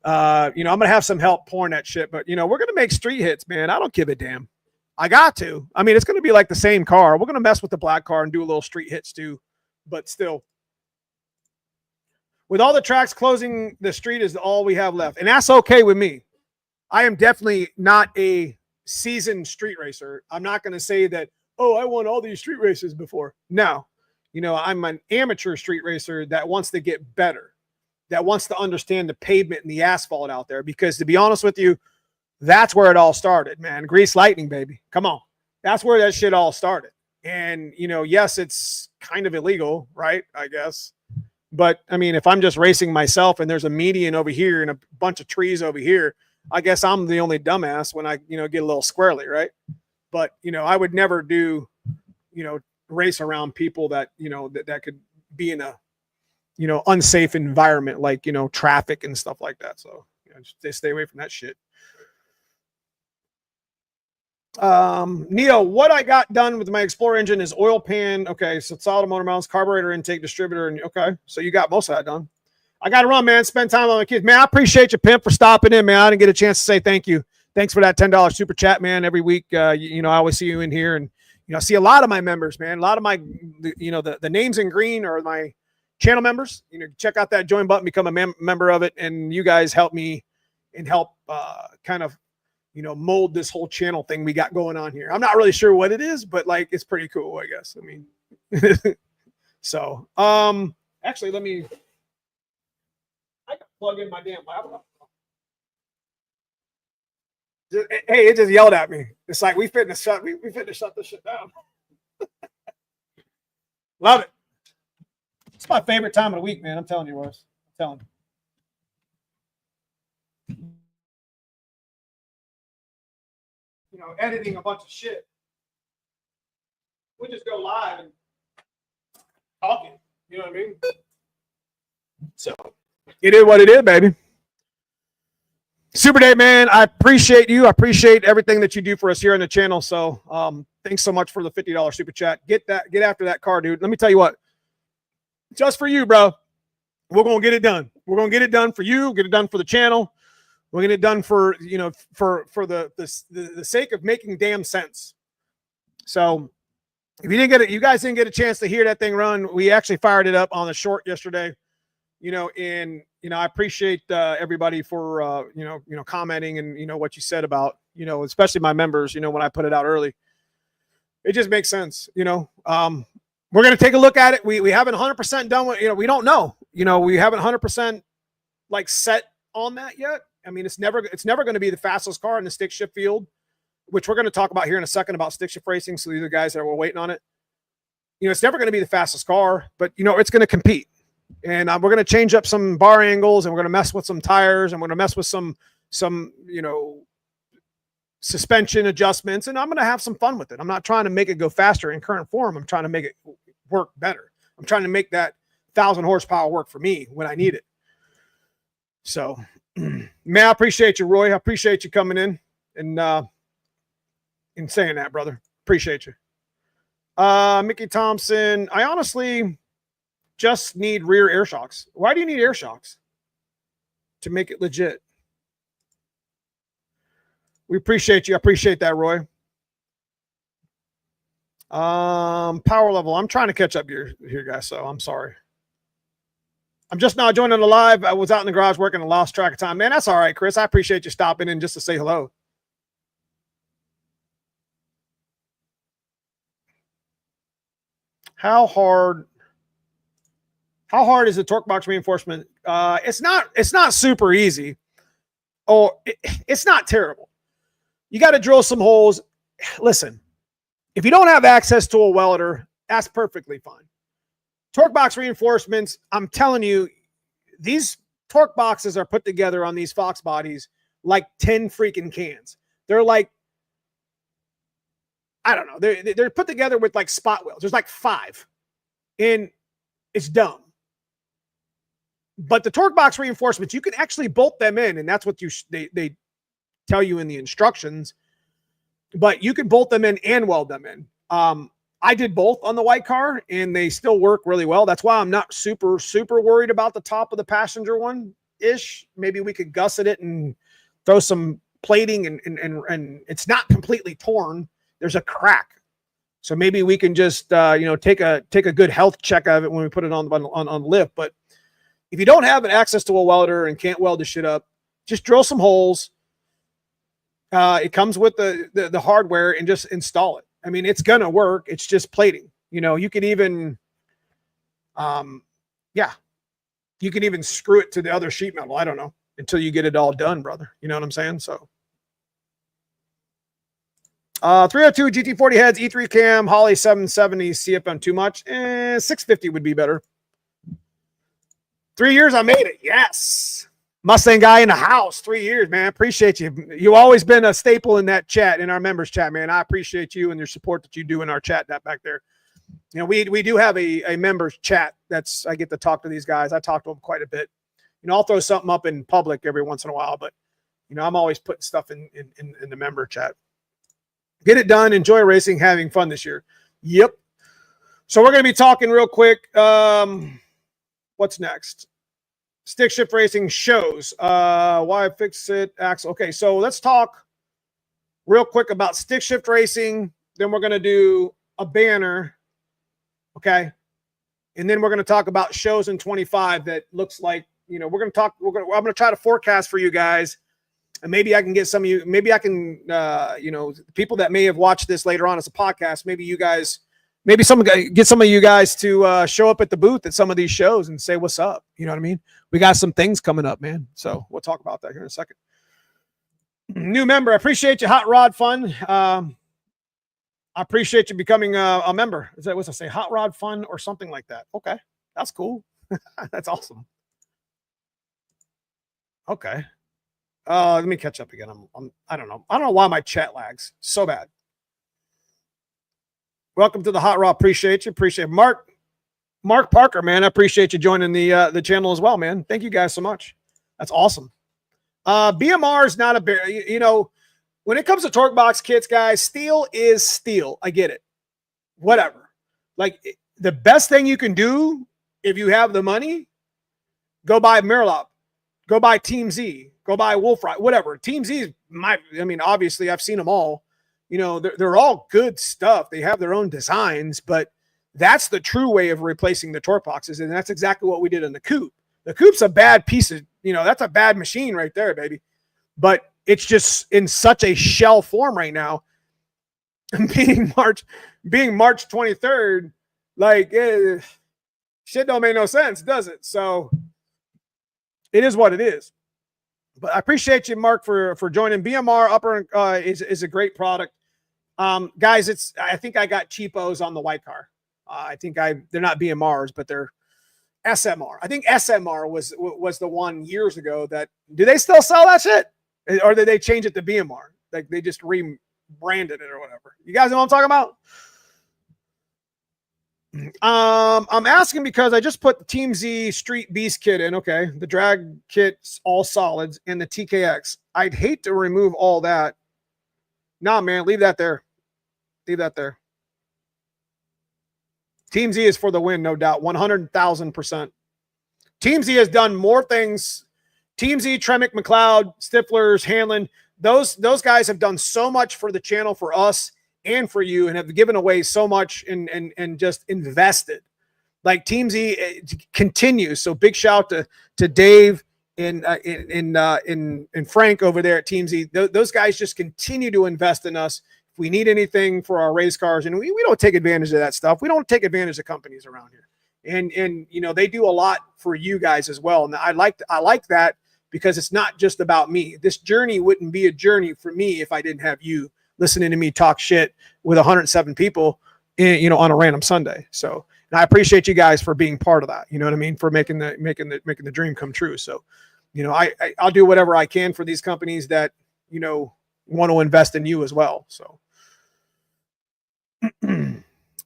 I'm going to have some help pouring that shit. But, we're going to make street hits, man. I don't give a damn. I got to. I mean, it's going to be like the same car. We're going to mess with the black car and do a little street hits too. But still. with all the tracks closing, the street is all we have left. And that's okay with me. I am definitely not a seasoned street racer. I'm not going to say that, oh, I won all these street races before. No, you know, I'm an amateur street racer that wants to get better, that wants to understand the pavement and the asphalt out there. Because to be honest with you, that's where it all started, man. Grease lightning, baby. Come on. That's where that shit all started. And, you know, yes, it's kind of illegal, right? I guess. But I mean, if I'm just racing myself and there's a median over here and a bunch of trees over here, I guess I'm the only dumbass when I, you know, get a little squirrely, right? But, you know, I would never do, you know, race around people that, you know, that could be in a, you know, unsafe environment, like, you know, traffic and stuff like that. So, you know, just stay away from that shit. Neo, what I got done with my Explorer engine is oil pan. Okay. So solid motor mounts, carburetor intake, distributor. And okay. So you got most of that done. I got to run, man. Spend time on my kids, man. I appreciate you, Pimp, for stopping in, man. I didn't get a chance to say thank you. Thanks for that $10 super chat, man. Every week, you know, I always see you in here, and you know, I see a lot of my members, man. A lot of my, you know, the names in green are my channel members. You know, check out that join button, become a member of it, and you guys help me and help kind of, you know, mold this whole channel thing we got going on here. I'm not really sure what it is, but like, it's pretty cool, I guess. I mean, so actually, let me. I can plug in my damn laptop. Hey, it just yelled at me. It's like we fitting to shut this shit down. Love it. It's my favorite time of the week, man. I'm telling you, Royce. I'm telling you. You know, editing a bunch of shit. We just go live and talking. You know what I mean? So. It is what it is, baby. Super Dave, man. I appreciate you. I appreciate everything that you do for us here on the channel. So thanks so much for the $50 super chat. Get after that car, dude. Let me tell you what. Just for you, bro. We're gonna get it done. We're gonna get it done for you, get it done for the channel. We're gonna get it done for, you know, for the sake of making damn sense. So if you didn't get it, you guys didn't get a chance to hear that thing run. We actually fired it up on the short yesterday. You know, and, you know, I appreciate everybody for, you know, commenting and, you know, what you said about, you know, especially my members, you know, when I put it out early, it just makes sense. You know, we're going to take a look at it. We haven't 100% done what, you know, we don't know, you know, we haven't 100% like set on that yet. I mean, it's never going to be the fastest car in the stick shift field, which we're going to talk about here in a second about stick shift racing. So these are guys that were waiting on it. You know, it's never going to be the fastest car, but, you know, it's going to compete. And we're going to change up some bar angles, and we're going to mess with some tires, and we're going to mess with some, you know, suspension adjustments, and I'm going to have some fun with it. I'm not trying to make it go faster in current form. I'm trying to make it work better. I'm trying to make that 1,000 horsepower work for me when I need it. So, man, I appreciate you, Roy. I appreciate you coming in and saying that, brother. Appreciate you. Mickey Thompson, I honestly just need rear air shocks. Why do you need air shocks? To make it legit. We appreciate you. I appreciate that, Roy. Power level. I'm trying to catch up here, guys, so I'm sorry. I'm just now joining the live. I was out in the garage working and lost track of time. Man, that's all right, Chris. I appreciate you stopping in just to say hello. How hard is the torque box reinforcement? It's not super easy. Oh, it's not terrible. You got to drill some holes. Listen, if you don't have access to a welder, that's perfectly fine. Torque box reinforcements, I'm telling you, these torque boxes are put together on these Fox bodies like 10 freaking cans. They're like, I don't know. They're put together with like spot welds. There's like 5. And it's dumb. But the torque box reinforcements, you can actually bolt them in, and that's what they tell you in the instructions. But you can bolt them in and weld them in. I did both on the white car, and they still work really well. That's why I'm not super worried about the top of the passenger one-ish. Maybe we could gusset it and throw some plating, and it's not completely torn. There's a crack. So maybe we can just take a good health check of it when we put it on the lift. But If you don't have an access to a welder and can't weld the shit up, just drill some holes. It comes with the hardware and just install it. I mean, it's going to work. It's just plating. You know, you could even, you can even screw it to the other sheet metal. I don't know, until you get it all done, brother. You know what I'm saying? So 302 GT40 heads, E3 cam, Holly 770, CFM too much. 650 would be better. 3 years, I made it. Yes. Mustang guy in the house. 3 years, man. Appreciate you. You've always been a staple in that chat, in our members chat, man. I appreciate you and your support that you do in our chat that back there. You know, we do have a members chat. I get to talk to these guys. I talk to them quite a bit. You know, I'll throw something up in public every once in a while, but you know, I'm always putting stuff in the member chat. Get it done. Enjoy racing, having fun this year. Yep. So we're going to be talking real quick. What's next? Stick shift racing shows. Why fix it? Axle. Okay, so let's talk real quick about stick shift racing. Then we're going to do a banner. Okay. And then we're going to talk about shows in 25 that looks like, you know, I'm going to try to forecast for you guys. And maybe I can get some of you, maybe I can, you know, people that may have watched this later on as a podcast, maybe you guys, maybe get some of you guys to show up at the booth at some of these shows and say, what's up? You know what I mean? We got some things coming up, man. So we'll talk about that here in a second. New member. I appreciate you. Hot Rod Fun. I appreciate you becoming a member. Is that what I say? Hot Rod Fun or something like that. Okay. That's cool. That's awesome. Okay. Let me catch up again. I don't know. I don't know why my chat lags so bad. Welcome to the Hot Rod. Appreciate you. Appreciate it. Mark Parker, man. I appreciate you joining the channel as well, man. Thank you guys so much. That's awesome. BMR is not a, you know, when it comes to torque box kits, guys, steel is steel. I get it. Whatever. Like, the best thing you can do if you have the money, go buy Miralop, go buy Team Z, go buy Wolfride, whatever. Team Z is obviously I've seen them all. You know, they're all good stuff. They have their own designs, but that's the true way of replacing the torque boxes. And that's exactly what we did in the coupe. The coupe's a bad piece of, you know, that's a bad machine right there, baby. But it's just in such a shell form right now. being March 23rd, like, shit don't make no sense, does it? So it is what it is. But I appreciate you, Mark, for joining. BMR Upper is a great product. Guys, I think I got cheapos on the white car. They're not BMRs, but they're SMR. I think SMR was the one years ago that, do they still sell that shit? Or did they change it to BMR? Like, they just rebranded it or whatever. You guys know what I'm talking about? I'm asking because I just put the Team Z Street Beast kit in. Okay. The drag kit's all solids and the TKX. I'd hate to remove all that. Nah, man, leave that there. Leave that there. Team Z is for the win, no doubt. 100,000%. Team Z has done more things. Team Z, Tremec, McLeod, Stifflers, Hanlon, those guys have done so much for the channel, for us, and for you, and have given away so much and just invested. Like, Team Z continues. So big shout to Dave and Frank over there at Team Z. Those guys just continue to invest in us. If we need anything for our race cars, and we don't take advantage of that stuff. We don't take advantage of companies around here. And you know, they do a lot for you guys as well. And I like that, because it's not just about me. This journey wouldn't be a journey for me if I didn't have you listening to me talk shit with 107 people, you know, on a random Sunday. So, and I appreciate you guys for being part of that. You know what I mean? For making the dream come true. So, you know, I'll do whatever I can for these companies that, you know, want to invest in you as well. So,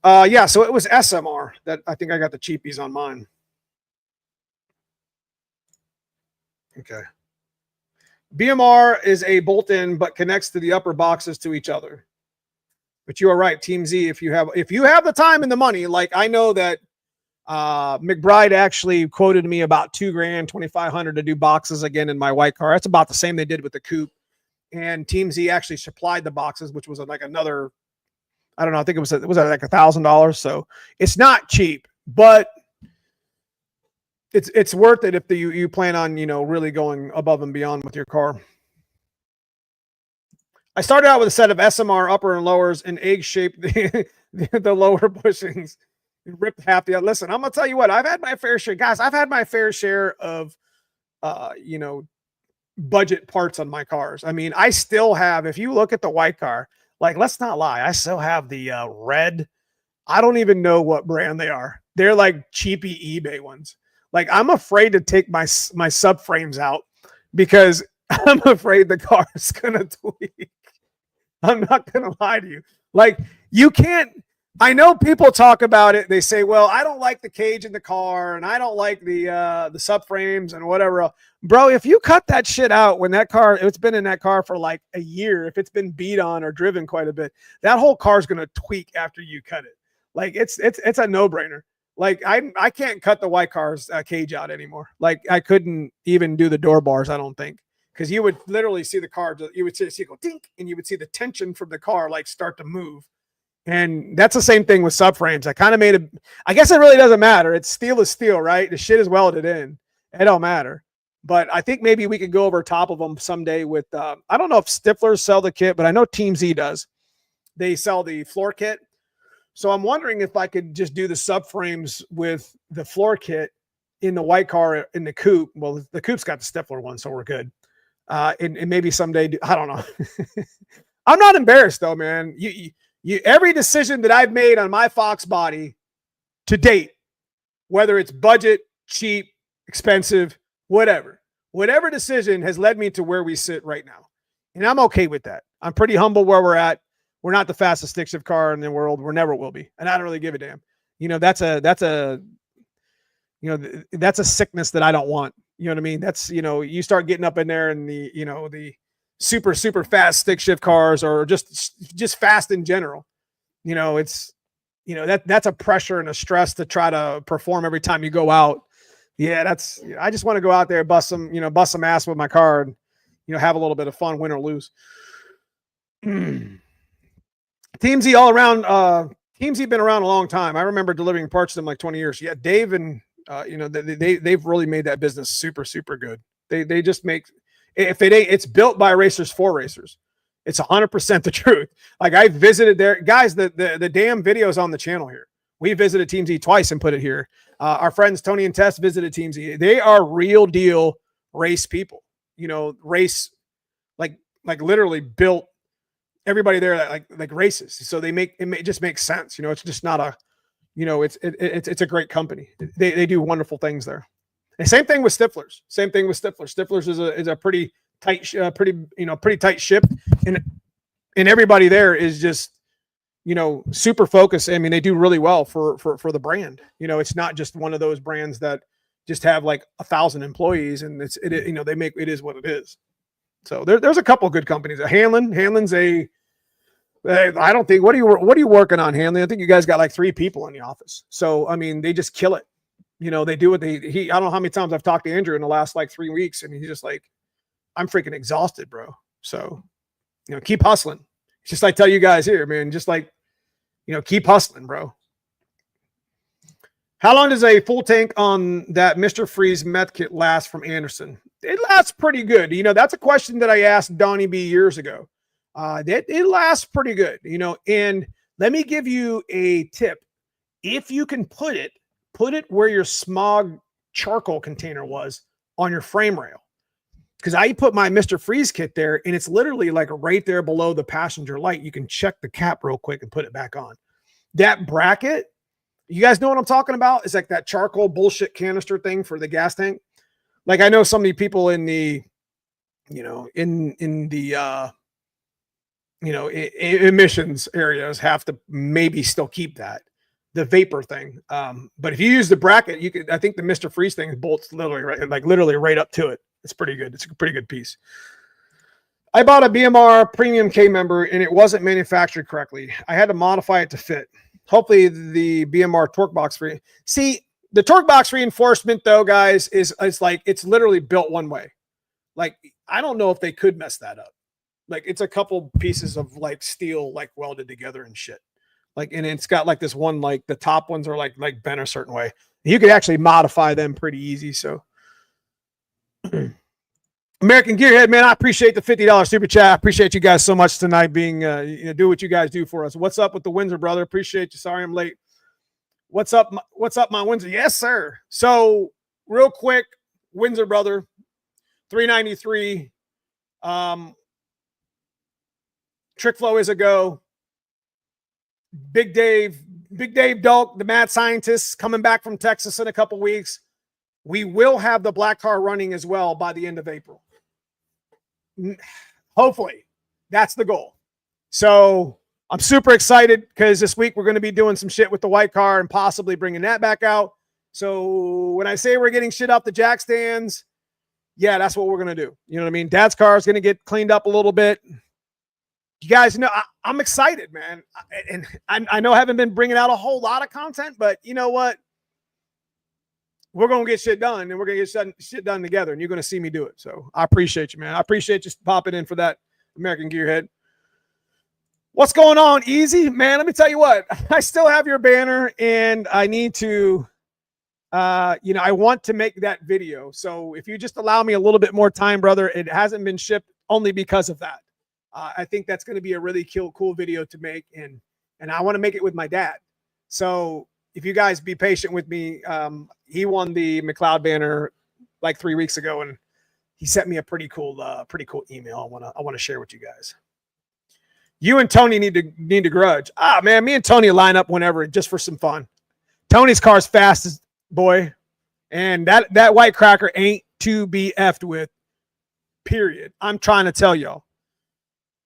yeah, so it was SMR that I think I got the cheapies on mine. Okay. BMR is a bolt-in, but connects to the upper boxes to each other. But you are right, Team Z. If you have the time and the money, like, I know that McBride actually quoted me about $2,000, $2,500 to do boxes again in my white car. That's about the same they did with the coupe. And Team Z actually supplied the boxes, which was like another, I don't know, I think it was like $1,000. So it's not cheap, but it's worth it if you plan on, you know, really going above and beyond with your car. I started out with a set of SMR upper and lowers and egg shaped the lower bushings. Ripped half the. Listen, I'm gonna tell you what. I've had my fair share, guys. I've had my fair share of, you know, budget parts on my cars. I mean, I still have. If you look at the white car, like, let's not lie, I still have the red. I don't even know what brand they are. They're like cheapy eBay ones. Like, I'm afraid to take my subframes out because I'm afraid the car is gonna tweak. I'm not gonna lie to you. Like, you can't. I know people talk about it. They say, well, I don't like the cage in the car and I don't like the subframes and whatever else. Bro, if you cut that shit out when that car, it's been in that car for like a year, if it's been beat on or driven quite a bit, that whole car is going to tweak after you cut it. Like, it's a no-brainer. Like, I can't cut the white car's cage out anymore. Like, I couldn't even do the door bars, I don't think. Because you would literally see the car, you would see it go dink, and you would see the tension from the car like start to move. And that's the same thing with subframes. I kind of made it. I guess it really doesn't matter. It's steel is steel, right? The shit is welded in. It don't matter. But I think maybe we could go over top of them someday with, I don't know if Stifflers sell the kit, but I know Team Z does. They sell the floor kit. So I'm wondering if I could just do the subframes with the floor kit in the white car in the coupe. Well, the coupe's got the Stiffler one, so we're good. And maybe someday, I don't know. I'm not embarrassed though, man. Every decision that I've made on my Fox body to date, whether it's budget, cheap, expensive, whatever decision has led me to where we sit right now. And I'm okay with that. I'm pretty humble where we're at. We're not the fastest stick shift car in the world. We never will be. And I don't really give a damn. You know, that's a sickness that I don't want. You know what I mean? That's, you know, you start getting up in there and the, you know, the super, super fast stick shift cars or just fast in general. You know, it's, you know, that's a pressure and a stress to try to perform every time you go out. Yeah, I just want to go out there, bust some ass with my car and, you know, have a little bit of fun, win or lose. Team Z all around. Team Z been around a long time. I remember delivering parts to them like 20 years. Yeah, Dave and, you know, they've really made that business super, super good. They just make, if it ain't, it's built by racers for racers. It's 100% the truth. Like, I visited there, guys, the damn videos on the channel here. We visited Team Z twice and put it here. Our friends Tony and Tess visited Team Z. They are real deal race people. You know, race, like literally built everybody there like races. So it just makes sense. You know, it's just not a, you know, it's a great company. They do wonderful things there. And same thing with Stifflers. Stifflers is a pretty tight, pretty tight ship, and everybody there is just, you know, super focused. I mean, they do really well for the brand. You know, it's not just one of those brands that just have like 1,000 employees and you know, it is what it is. So there's a couple of good companies. Hanlon's I don't think, what are you working on, Hanlon? I think you guys got like 3 people in the office. So, I mean, they just kill it. You know, they do what I don't know how many times I've talked to Andrew in the last like 3 weeks, and he's just like, I'm freaking exhausted, bro. So, you know, keep hustling. It's just like tell you guys here, man, just like, you know, keep hustling, bro. How long does a full tank on that Mr. Freeze meth kit last from Anderson? It lasts pretty good. You know, that's a question that I asked Donnie B years ago. It lasts pretty good, you know, and let me give you a tip. If you can put it where your smog charcoal container was on your frame rail. Because I put my Mr. Freeze kit there, and it's literally like right there below the passenger light. You can check the cap real quick and put it back on. That bracket, you guys know what I'm talking about? It's like that charcoal bullshit canister thing for the gas tank. Like, I know so many people in the, you know, in the, you know, emissions areas have to maybe still keep that, the vapor thing. But if you use the bracket, you could, I think the Mr. Freeze thing bolts literally right up to it. It's pretty good. It's a pretty good piece. I bought a BMR Premium K member and it wasn't manufactured correctly. I had to modify it to fit. Hopefully the BMR torque box see, the torque box reinforcement though, guys, is like, it's literally built one way. Like, I don't know if they could mess that up. Like, it's a couple pieces of like steel, like welded together and shit. Like, and it's got like this one, like the top ones are like bent a certain way. You could actually modify them pretty easy. So American Gearhead, man, I appreciate the $50 super chat. I appreciate you guys so much tonight being, do what you guys do for us. What's up with the Windsor, brother? Appreciate you. Sorry I'm late. What's up, my Windsor? Yes, sir. So real quick, Windsor, brother, 393. Trick Flow is a go. Big Dave Dulk, the mad scientist, coming back from Texas in a couple weeks. We will have the black car running as well by the end of April. Hopefully, that's the goal. So I'm super excited because this week we're going to be doing some shit with the white car and possibly bringing that back out. So when I say we're getting shit off the jack stands, yeah, that's what we're going to do. You know what I mean? Dad's car is going to get cleaned up a little bit. You guys know I'm excited, man. And I know I haven't been bringing out a whole lot of content, but you know what? We're going to get shit done, and we're going to get shit done together, and you're going to see me do it. So I appreciate you, man. I appreciate you popping in for that, American Gearhead. What's going on, Easy? Man, let me tell you what. I still have your banner, and I need to, I want to make that video. So if you just allow me a little bit more time, brother, it hasn't been shipped only because of that. I think that's going to be a really cool video to make, and I want to make it with my dad. So if you guys be patient with me, he won the McLeod banner like 3 weeks ago, and he sent me a pretty cool email. I want to share with you guys. You and Tony need to grudge. Man, me and Tony line up whenever just for some fun. Tony's car's fastest, boy, and that white cracker ain't to be effed with. Period. I'm trying to tell y'all.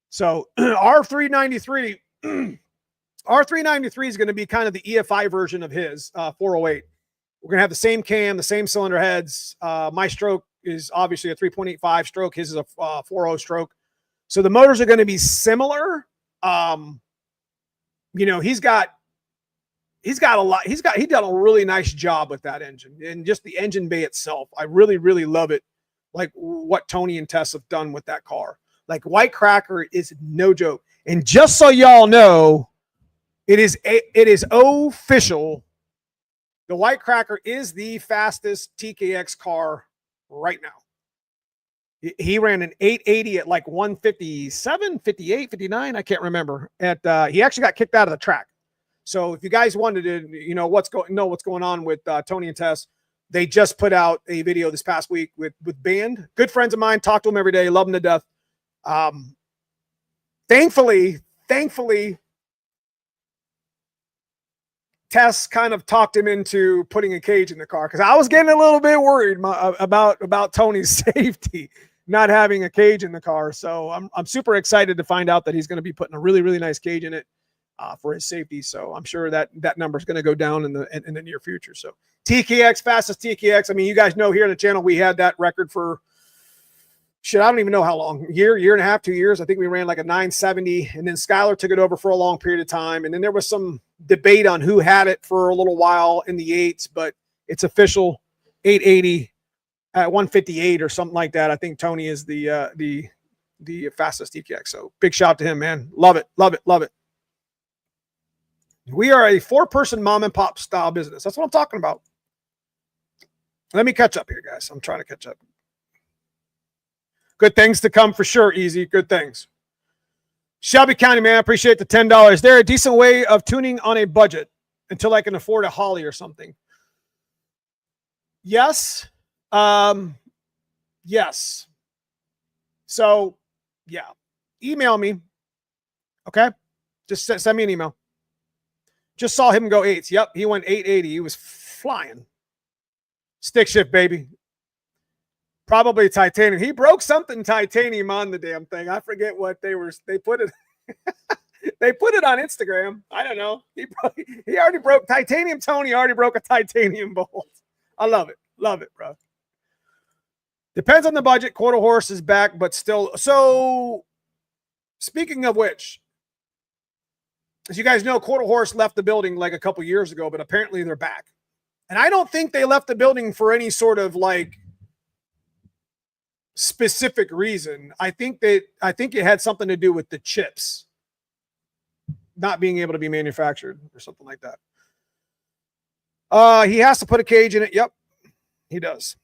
So R393. R393 is going to be kind of the EFI version of his 408. We're going to have the same cam, the same cylinder heads. My stroke is obviously a 3.85 stroke. His is a 4.0 stroke. So the motors are going to be similar. He's done a really nice job with that engine and just the engine bay itself. I really, really love it. Like what Tony and Tess have done with that car. Like White Cracker is no joke. And just so y'all know, it is official. The White Cracker is the fastest TKX car right now. He ran an 880 at like 157, 58, 59. I can't remember. He actually got kicked out of the track. So if you guys wanted to, know what's going on with Tony and Tess, they just put out a video this past week with Band. Good friends of mine. Talk to them every day. Love them to death. Thankfully, Tess kind of talked him into putting a cage in the car because I was getting a little bit worried about Tony's safety, not having a cage in the car. So I'm super excited to find out that he's going to be putting a really, really nice cage in it for his safety. So I'm sure that number is going to go down in the near future. So TKX, fastest TKX. I mean, you guys know here on the channel we had that record for I don't even know how long, year and a half, 2 years. I think we ran like a 970, and then Skylar took it over for a long period of time. And then there was some debate on who had it for a little while in the 8s, but it's official 880 at 158 or something like that. I think Tony is the fastest TKX. So big shout out to him, man. Love it. Love it. Love it. We are a 4-person mom and pop style business. That's what I'm talking about. Let me catch up here, guys. I'm trying to catch up. Good things to come for sure, Easy. Good things. Shelby County, man, I appreciate the $10. Is there a decent way of tuning on a budget until I can afford a Holly or something? Yes. Yes. So, yeah. Email me. Okay? Just send me an email. Just saw him go 8s. Yep, he went 880. He was flying. Stick shift, baby. Probably titanium. He broke something titanium on the damn thing. I forget what they put it. They put it on Instagram. I don't know. He already broke titanium. Tony already broke a titanium bolt. I love it. Love it, bro. Depends on the budget. Quarter horse is back, but still. So speaking of which, as you guys know, Quarter Horse left the building like a couple years ago, but apparently they're back. And I don't think they left the building for any sort of like specific reason. I think it had something to do with the chips. not being able to be manufactured or something like that. He has to put a cage in it. Yep, he does.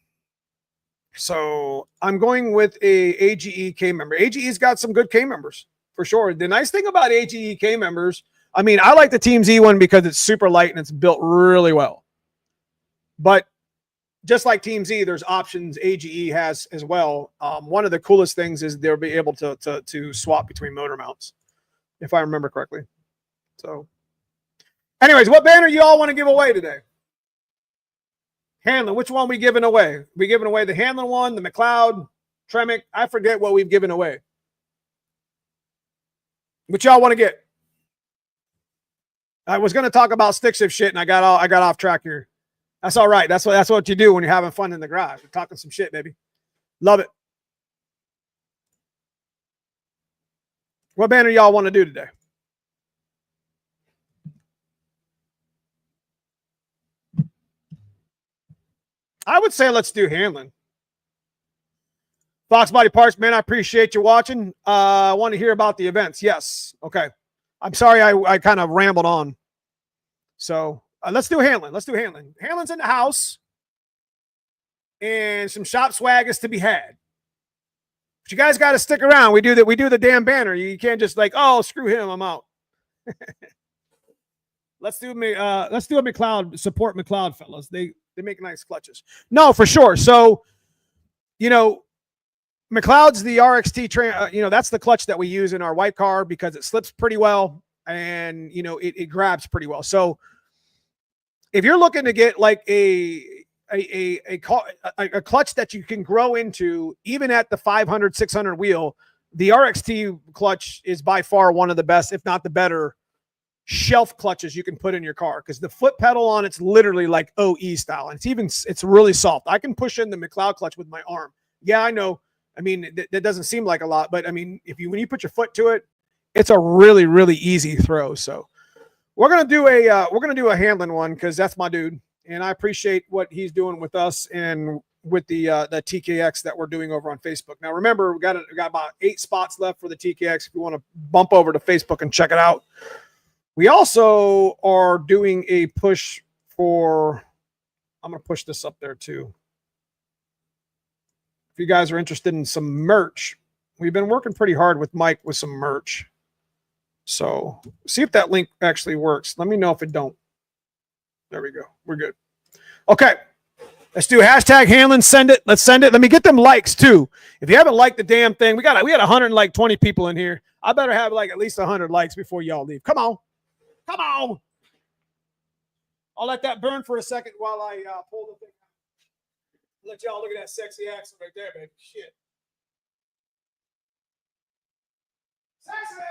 So I'm going with a AGE K member. AGE's got some good K members for sure. The nice thing about AGE K members, I mean, I like the Team Z one because it's super light and it's built really well. But just like Team Z, there's options AGE has as well. One of the coolest things is they'll be able to swap between motor mounts, if I remember correctly. So, anyways, what banner you all want to give away today? Hanlon, which one we giving away? We giving away the Hanlon one, the McLeod, Tremec. I forget what we've given away. What y'all want to get? I was going to talk about stick shift shit, and I got off track here. That's all right. That's what you do when you're having fun in the garage. You're talking some shit, baby. Love it. What banner y'all want to do today? I would say let's do Hanlon. Foxbody Parts, man, I appreciate you watching. I want to hear about the events. Yes. Okay. I'm sorry I kind of rambled on. So let's do Hanlon. Let's do Hanlon. Hanlon's in the house. And some shop swag is to be had. But you guys got to stick around. We do the damn banner. You can't just like, oh, screw him, I'm out. Let's do a McLeod, support McLeod, fellas. They make nice clutches. No, for sure. So, you know, McLeod's the RXT you know, that's the clutch that we use in our white car because it slips pretty well and, you know, it grabs pretty well. So if you're looking to get like a clutch that you can grow into, even at the 500, 600 wheel, the RXT clutch is by far one of the best, if not the better shelf clutches you can put in your car, because the foot pedal on it's literally like OE style, and it's really soft. I can push in the McLeod clutch with my arm. Yeah, I know. I mean, that doesn't seem like a lot, but I mean, when you put your foot to it, it's a really, really easy throw. So we're gonna do a Hanlon one because that's my dude, and I appreciate what he's doing with us and with the TKX that we're doing over on Facebook. Now, remember, we got about 8 spots left for the TKX. If you want to bump over to Facebook and check it out. We also are doing a push for, I'm going to push this up there too. If you guys are interested in some merch, we've been working pretty hard with Mike with some merch. So see if that link actually works. Let me know if it don't. There we go. We're good. Okay. Let's do hashtag Hanlon. Send it. Let's send it. Let me get them likes too. If you haven't liked the damn thing, we had 120 people in here. I better have like at least 100 likes before y'all leave. Come on. Come on. I'll let that burn for a second while I pull the thing out. Let y'all look at that sexy accent right there, baby. Shit. Sexy.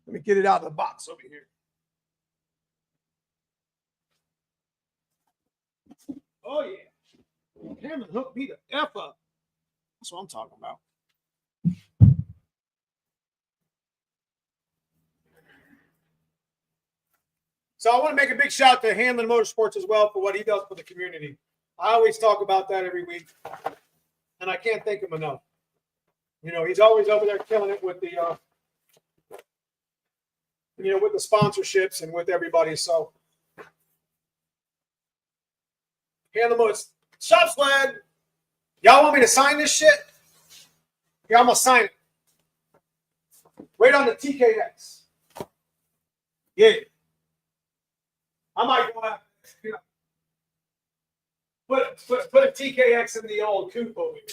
Let me get it out of the box over here. Oh, yeah. Hammond hooked me the F up. That's what I'm talking about. So I want to make a big shout out to Hanlon Motorsports as well for what he does for the community. I always talk about that every week, and I can't thank him enough. You know, he's always over there killing it with the with the sponsorships and with everybody. So, Hanlon Motors, shop swag. Y'all want me to sign this shit? Yeah, I'm gonna sign it. Right on the TKX. Yeah. I might go out, put a TKX in the old coupe over here.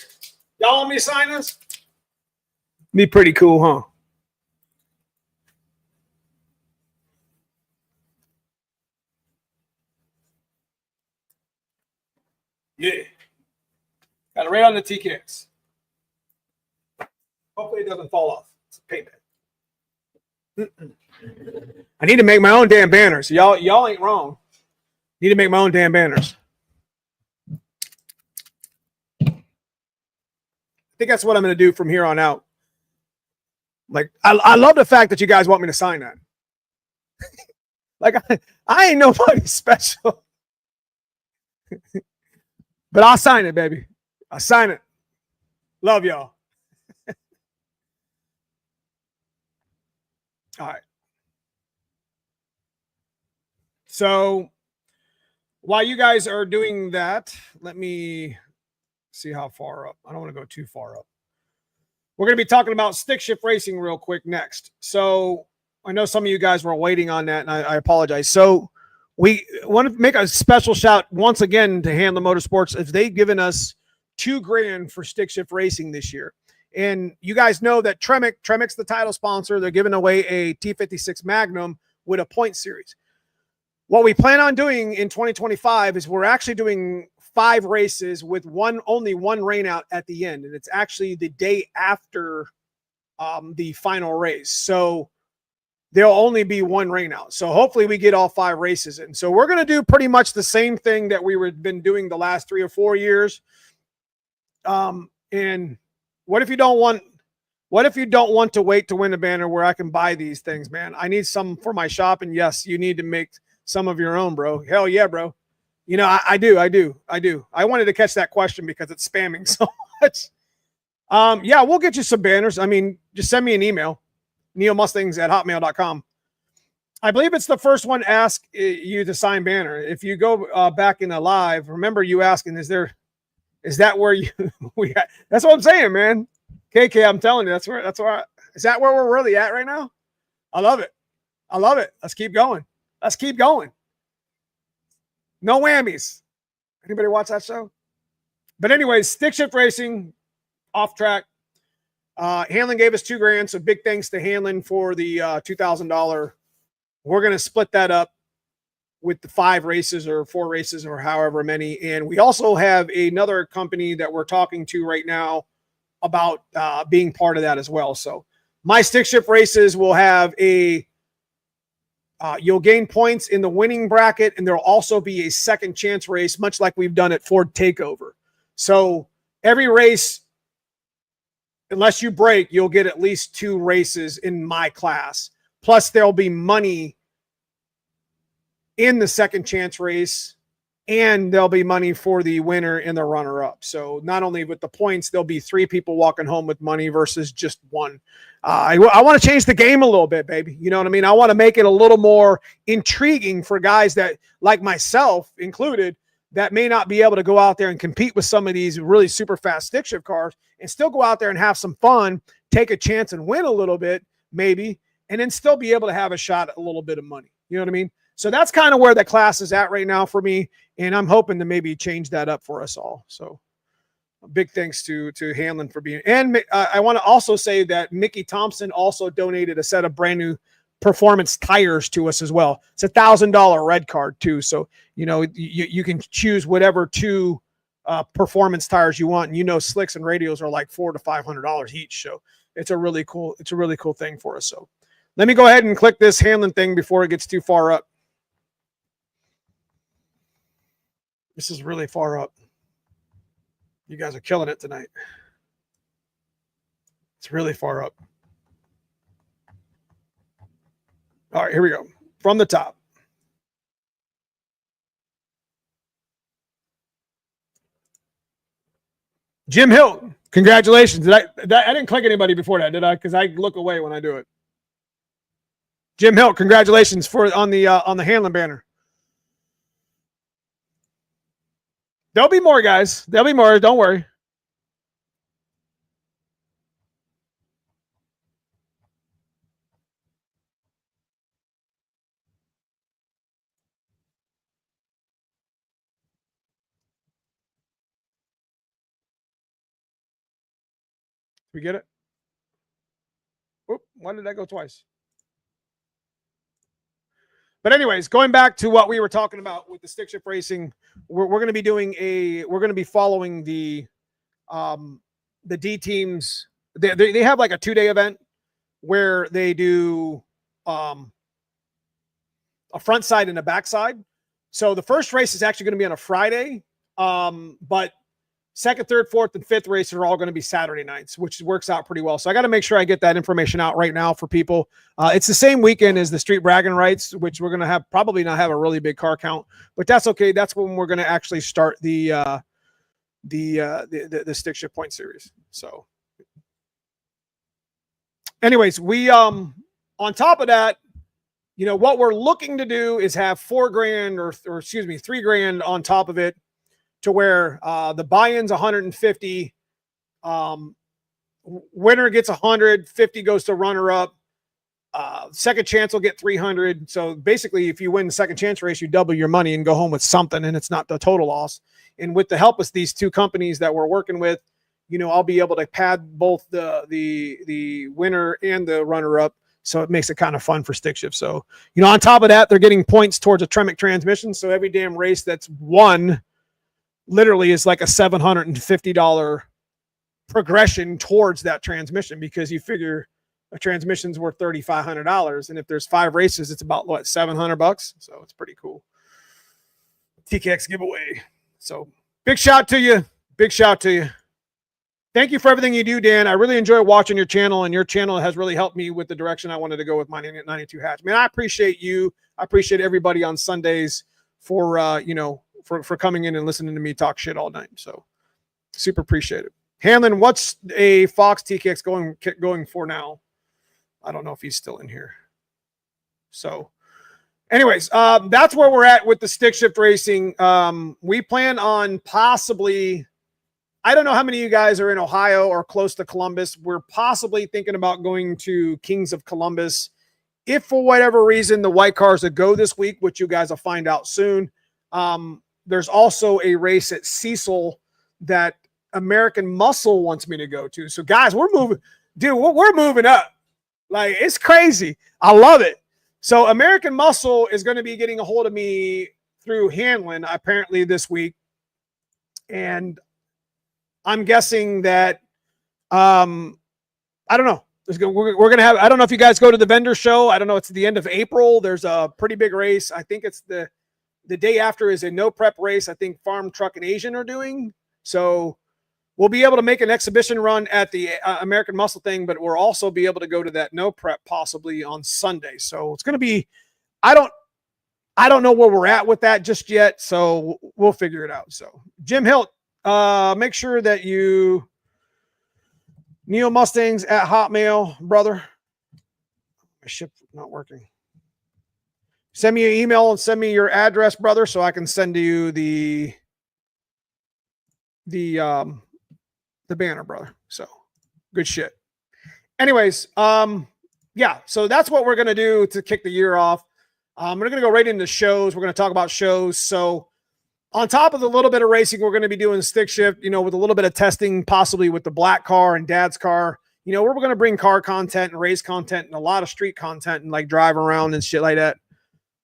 Y'all want me to sign this? Be pretty cool, huh? Yeah. Got it right on the TKX. Hopefully it doesn't fall off. It's a paint pen. I need to make my own damn banners. Y'all ain't wrong. Need to make my own damn banners. think that's what I'm going to do from here on out. Like, I love the fact that you guys want me to sign that. Like, I ain't nobody special. But I'll sign it, baby. I'll sign it. Love y'all. All right. So while you guys are doing that, let me see how far up. I don't want to go too far up. We're going to be talking about stick shift racing real quick next. So I know some of you guys were waiting on that, and I apologize. So we want to make a special shout once again to Handler Motorsports, as they've given us $2,000 for stick shift racing this year. And you guys know that Tremec's the title sponsor. They're giving away a T56 Magnum with a point series. What we plan on doing in 2025 is we're actually doing 5 races with only one rain out at the end. And it's actually the day after the final race. So there'll only be one rain out. So hopefully we get all 5 races in. So we're going to do pretty much the same thing that we've been doing the last 3 or 4 years. And what if you don't want to wait to win a banner where I can buy these things, man? I need some for my shop. And yes, you need to make some of your own, bro. Hell yeah, bro. You know, I do. I wanted to catch that question because it's spamming so much. Yeah, we'll get you some banners. I mean, just send me an email, neomustangs@hotmail.com. I believe it's the first one ask you to sign banner. If you go back in the live, remember you asking, is that where you, that's what I'm saying, man. KK, I'm telling you, is that where we're really at right now? I love it. Let's keep going. No whammies. Anybody watch that show? But anyways, stick shift racing, off track. Hanlon gave us $2,000, so big thanks to Hanlon for the $2,000. We're going to split that up with the 5 races or 4 races or however many. And we also have another company that we're talking to right now about being part of that as well. So my stick shift races will have you'll gain points in the winning bracket, and there'll also be a second chance race, much like we've done at Ford Takeover. So every race, unless you break, you'll get at least 2 races in my class. Plus, there'll be money in the second chance race, and there'll be money for the winner and the runner-up. So not only with the points, there'll be 3 people walking home with money versus just 1. I want to change the game a little bit, baby. You know what I mean? I want to make it a little more intriguing for guys that, like myself included, that may not be able to go out there and compete with some of these really super fast stick shift cars and still go out there and have some fun, take a chance and win a little bit, maybe, and then still be able to have a shot at a little bit of money. You know what I mean? So that's kind of where the class is at right now for me. And I'm hoping to maybe change that up for us all. So big thanks to Hanlon for being, and I want to also say that Mickey Thompson also donated a set of brand new performance tires to us as well. It's $1,000 red card too. So, you know, you can choose whatever 2 performance tires you want. And, you know, slicks and radials are like $400 to $500 each. So it's a really cool thing for us. So let me go ahead and click this Hanlon thing before it gets too far up. This is really far up. You guys are killing it tonight. It's really far up. All right, here we go. From the top. Jim Hill, congratulations. I didn't click anybody before that, did I? Because I look away when I do it. Jim Hill, congratulations on the Hanlon banner. There'll be more, guys. There'll be more. Don't worry. Did we get it? Oop, why did that go twice? But anyways, going back to what we were talking about with the stick shift racing, we're going to be following the D teams. They have like a 2-day event where they do a front side and a back side. So the first race is actually going to be on a Friday. But Second, third, fourth, and fifth race are all going to be Saturday nights, which works out pretty well. So I got to make sure I get that information out right now for people. It's the same weekend as the street bragging rights, which we're going to have probably not have a really big car count, but that's okay. That's when we're going to actually start the stick shift point series. So anyways, we on top of that, what we're looking to do is have $4,000 or excuse me, $3,000 on top of it, to where the buy-in's 150, winner gets 100, 50 goes to runner up, second chance will get 300. So basically, if you win the second chance race, you double your money and go home with something, and it's not the total loss. And with the help of these two companies that we're working with, I'll be able to pad both the winner and the runner up. So it makes it kind of fun for stick shift. So, on top of that, they're getting points towards a Tremec transmission. So every damn race that's won literally is like a $750 progression towards that transmission, because you figure a transmission's worth $3,500. And if there's 5 races, it's about what, $700? So it's pretty cool. TKX giveaway. So big shout to you. Big shout to you. Thank you for everything you do, Dan. I really enjoy watching your channel, and your channel has really helped me with the direction I wanted to go with my 92 hatch. Man, I appreciate you. I appreciate everybody on Sundays for, for coming in and listening to me talk shit all night. So super appreciate it. Hanlon, what's a Fox TKX going for now? I don't know if he's still in here. So anyways, that's where we're at with the stick shift racing. We plan on possibly, I don't know how many of you guys are in Ohio or close to Columbus. We're possibly thinking about going to Kings of Columbus. If for whatever reason the white cars will go this week, which you guys will find out soon. There's also a race at Cecil that American Muscle wants me to go to. So guys, we're moving, dude, we're moving up. Like, it's crazy. I love it. So American Muscle is going to be getting a hold of me through Hanlon apparently this week. And I'm guessing that, I don't know. We're going to have, I don't know if you guys go to the vendor show. I don't know. It's the end of April. There's a pretty big race. I think it's the day after is a no prep race. I think Farm Truck and Asian are doing. So we'll be able to make an exhibition run at the American Muscle thing, but we'll also be able to go to that no prep possibly on Sunday. So it's going to be, I don't know where we're at with that just yet. So we'll figure it out. So Jim Hilt, make sure that you Neomustangs at Hotmail, brother. My ship not working. Send me an email and send me your address, brother, so I can send you the banner, brother. So good shit. Anyways, yeah, so that's what we're gonna do to kick the year off. We're gonna go right into shows. We're gonna talk about shows. So on top of the little bit of racing, we're gonna be doing stick shift, with a little bit of testing, possibly with the black car and dad's car. We're gonna bring car content and race content and a lot of street content and like drive around and shit like that.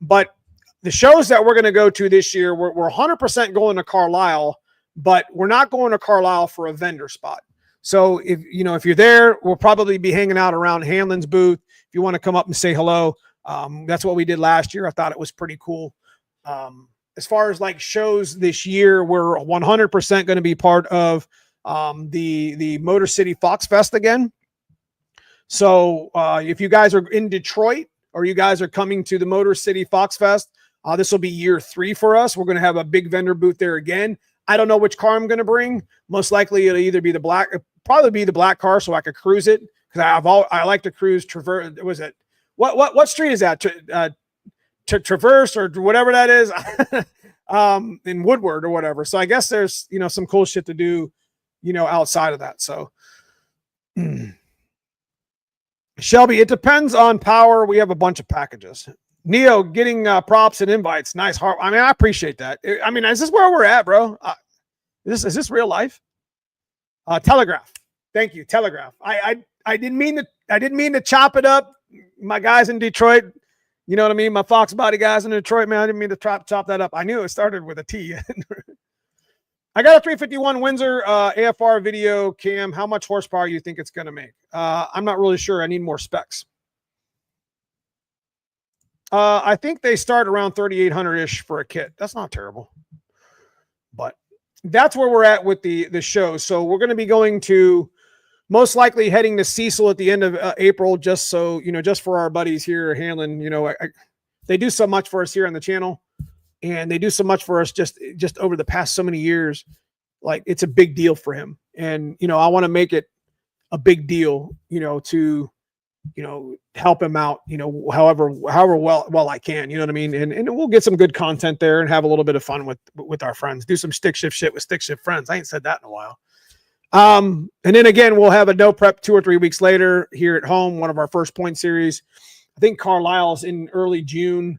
But the shows that we're going to go to this year, we're 100% going to Carlisle, but we're not going to Carlisle for a vendor spot. So if you're there, we'll probably be hanging out around Hanlon's booth. If you want to come up and say hello, that's what we did last year. I thought it was pretty cool. As far as like shows this year, we're 100% going to be part of the Motor City Fox Fest again. So if you guys are in Detroit, or you guys are coming to the Motor City Fox Fest, this will be year 3 for us. We're going to have a big vendor booth there again. I don't know which car I'm going to bring. Most likely it'll either be the black, probably be the black car so I could cruise it, because I like to cruise Traverse. Was it what street is that? Traverse or whatever that is, in Woodward or whatever. So I guess there's some cool shit to do, outside of that. So. Shelby, it depends on power. We have a bunch of packages. Neo getting props and invites. Nice heart. I mean, I appreciate that. I mean, is this where we're at, bro? Is this real life? Telegraph. Thank you, Telegraph. I didn't mean to chop it up. My guys in Detroit, you know what I mean? My foxbody guys in Detroit, man. I didn't mean to chop that up. I knew it started with a T. I got a 351 Windsor AFR video cam. How much horsepower you think it's going to make? I'm not really sure. I need more specs. I think they start around 3,800-ish for a kit. That's not terrible. But that's where we're at with the show. So we're going to be going to most likely heading to Cecil at the end of April, just so, just for our buddies here, Hanlon, they do so much for us here on the channel, and they do so much for us just over the past so many years. Like, it's a big deal for him. And, I want to make it a big deal, to, help him out, however well I can, you know what I mean? And we'll get some good content there and have a little bit of fun with our friends, do some stick shift shit with stick shift friends. I ain't said that in a while. And then again, we'll have a no prep 2 or 3 weeks later here at home, one of our first point series. I think Carlisle's in early June.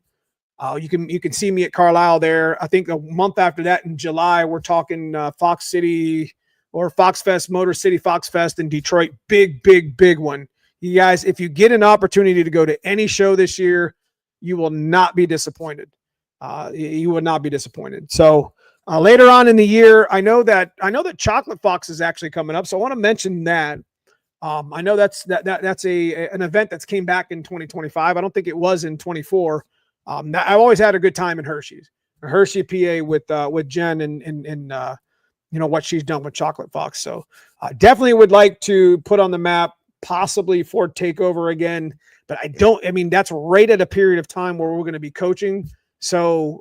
You can see me at Carlisle there. I think a month after that in July, we're talking Fox City or Fox Fest, Motor City Fox Fest in Detroit. Big one. You guys, if you get an opportunity to go to any show this year, you will not be disappointed. You will not be disappointed. So later on in the year, I know that Chocolate Fox is actually coming up. So I want to mention that. I know that's an event that's came back in 2025. I don't think it was in 24. I've always had a good time in Hershey, PA with Jen and what she's done with Chocolate Fox. So definitely would like to put on the map possibly Ford Takeover again, but that's right at a period of time where we're going to be coaching. So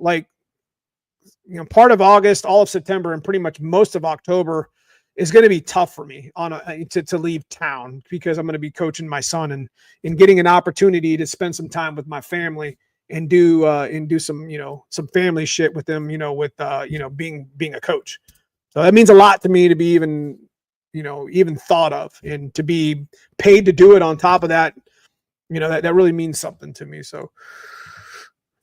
part of August, all of September, and pretty much most of October is going to be tough for me to leave town, because I'm going to be coaching my son and getting an opportunity to spend some time with my family and do some family shit with them, with being a coach. So that means a lot to me to be even thought of, and to be paid to do it on top of that, that really means something to me. So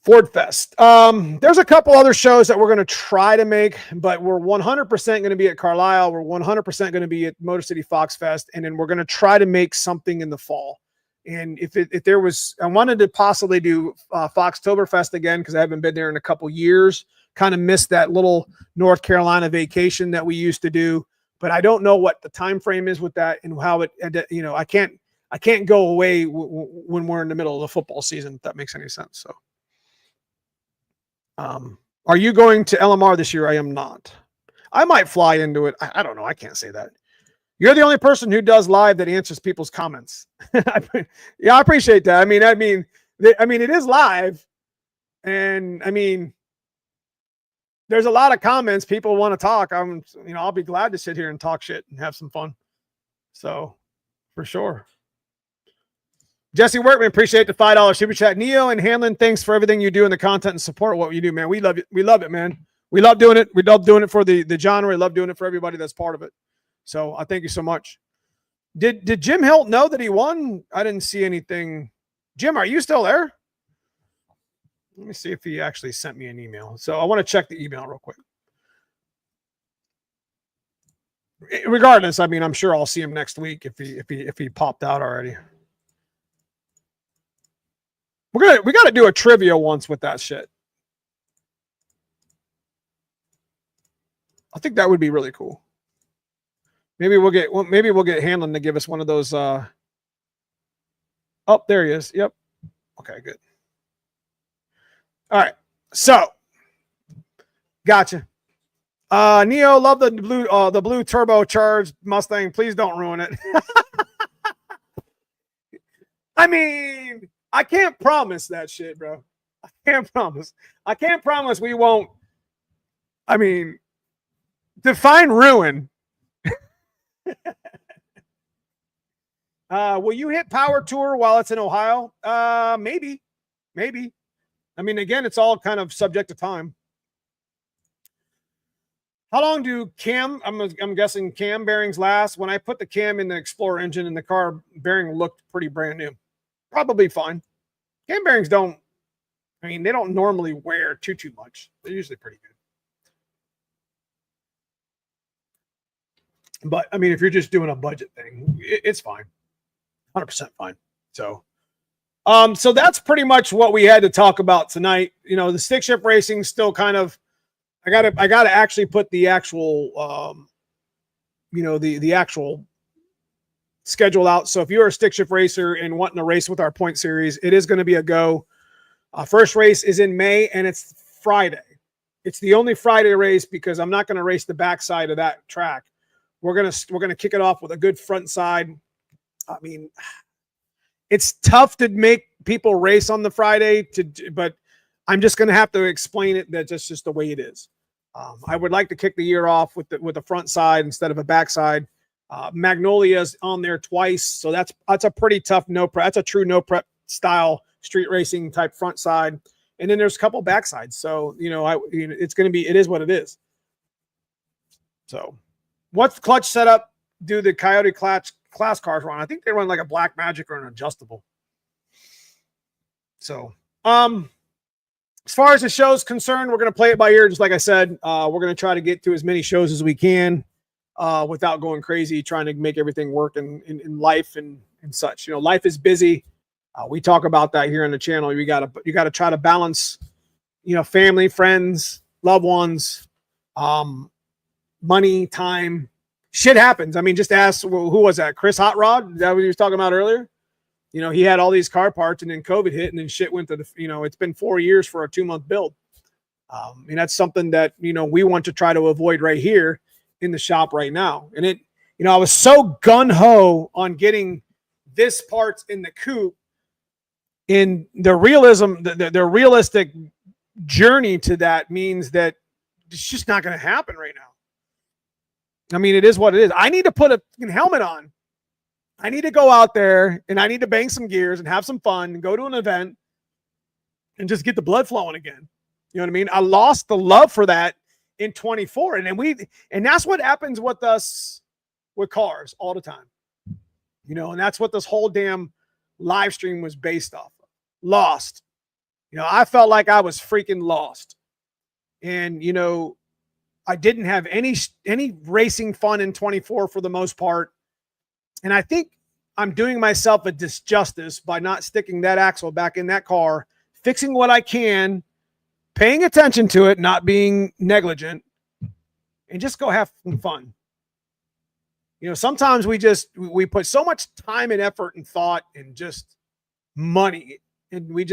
Ford Fest. There's a couple other shows that we're going to try to make, but we're 100% going to be at Carlisle. We're 100% going to be at Motor City Fox Fest. And then we're going to try to make something in the fall. And if there was, I wanted to possibly do Foxtoberfest again, because I haven't been there in a couple years. Kind of missed that little North Carolina vacation that we used to do. But I don't know what the time frame is with that, and how I can't go away when we're in the middle of the football season, if that makes any sense. So, are you going to LMR this year? I am not. I might fly into it. I don't know. I can't say that. You're the only person who does live that answers people's comments. Yeah, I appreciate that. I mean, it is live, and there's a lot of comments. People want to talk. I'll be glad to sit here and talk shit and have some fun. So, for sure. Jesse Workman, appreciate the $5 super chat. Neo and Hanlon, thanks for everything you do in the content and support what you do, man. We love it. We love it, man. We love doing it. We love doing it for the genre. We love doing it for everybody that's part of it. So I thank you so much. Did Jim Hilt know that he won? I didn't see anything. Jim, are you still there? Let me see if he actually sent me an email. So I want to check the email real quick. Regardless, I'm sure I'll see him next week if he popped out already. We got to do a trivia once with that shit. I think that would be really cool. Maybe we'll get Hanlon to give us one of those. Oh, there he is. Yep. Okay, good. All right. So, gotcha. Neo, love the blue turbocharged Mustang. Please don't ruin it. I can't promise that shit, bro. I can't promise we won't. Define ruin. Will you hit Power Tour while it's in Ohio? Maybe. Again, it's all kind of subject to time. How long do I'm guessing cam bearings last? When I put the cam in the Explorer engine in the car, bearing looked pretty brand new. Probably fine. Cam bearings they don't normally wear too much. They're usually pretty good. But if you're just doing a budget thing, it's fine. 100% fine. So that's pretty much what we had to talk about tonight. The stick shift racing still kind of, I gotta actually put the actual, the actual schedule out. So if you're a stick shift racer and wanting to race with our point series, it is going to be a go. First race is in May, and it's Friday. It's the only Friday race because I'm not going to race the backside of that track. We're gonna kick it off with a good front side. I mean, it's tough to make people race on the Friday but I'm just gonna have to explain it that that's just the way it is. I would like to kick the year off with the front side instead of a backside. Magnolia's on there twice, so that's a pretty tough no prep. That's a true no prep style street racing type front side. And then there's a couple backsides. So it's going to be, it is what it is. So what's clutch setup do the Coyote class cars run? I think they run like a Black Magic or an adjustable. So as far as the show's concerned, we're going to play it by ear, just like I said. We're going to try to get to as many shows as we can without going crazy, trying to make everything work in life and such. Life is busy. We talk about that here on the channel. You got to try to balance, family, friends, loved ones, money, time. Shit happens. I mean, just ask, who was that? Chris Hot Rod? Is that what he was talking about earlier? He had all these car parts and then COVID hit and then shit went to it's been 4 years for a 2-month build. And that's something that, we want to try to avoid right here in the shop right now. And I was so gun-ho on getting this parts in the coupe. In the realism, the realistic journey to that means that it's just not going to happen right now. I mean, it is what it is. I need to put a helmet on. I need to go out there and I need to bang some gears and have some fun and go to an event and just get the blood flowing again. You know what I mean? I lost the love for that in 24. And that's what happens with us with cars all the time. And that's what this whole damn live stream was based off of. Lost. I felt like I was freaking lost. And, I didn't have any racing fun in 24 for the most part. And I think I'm doing myself a disjustice by not sticking that axle back in that car, fixing what I can, paying attention to it, not being negligent, and just go have some fun. Sometimes we put so much time and effort and thought and just money, and we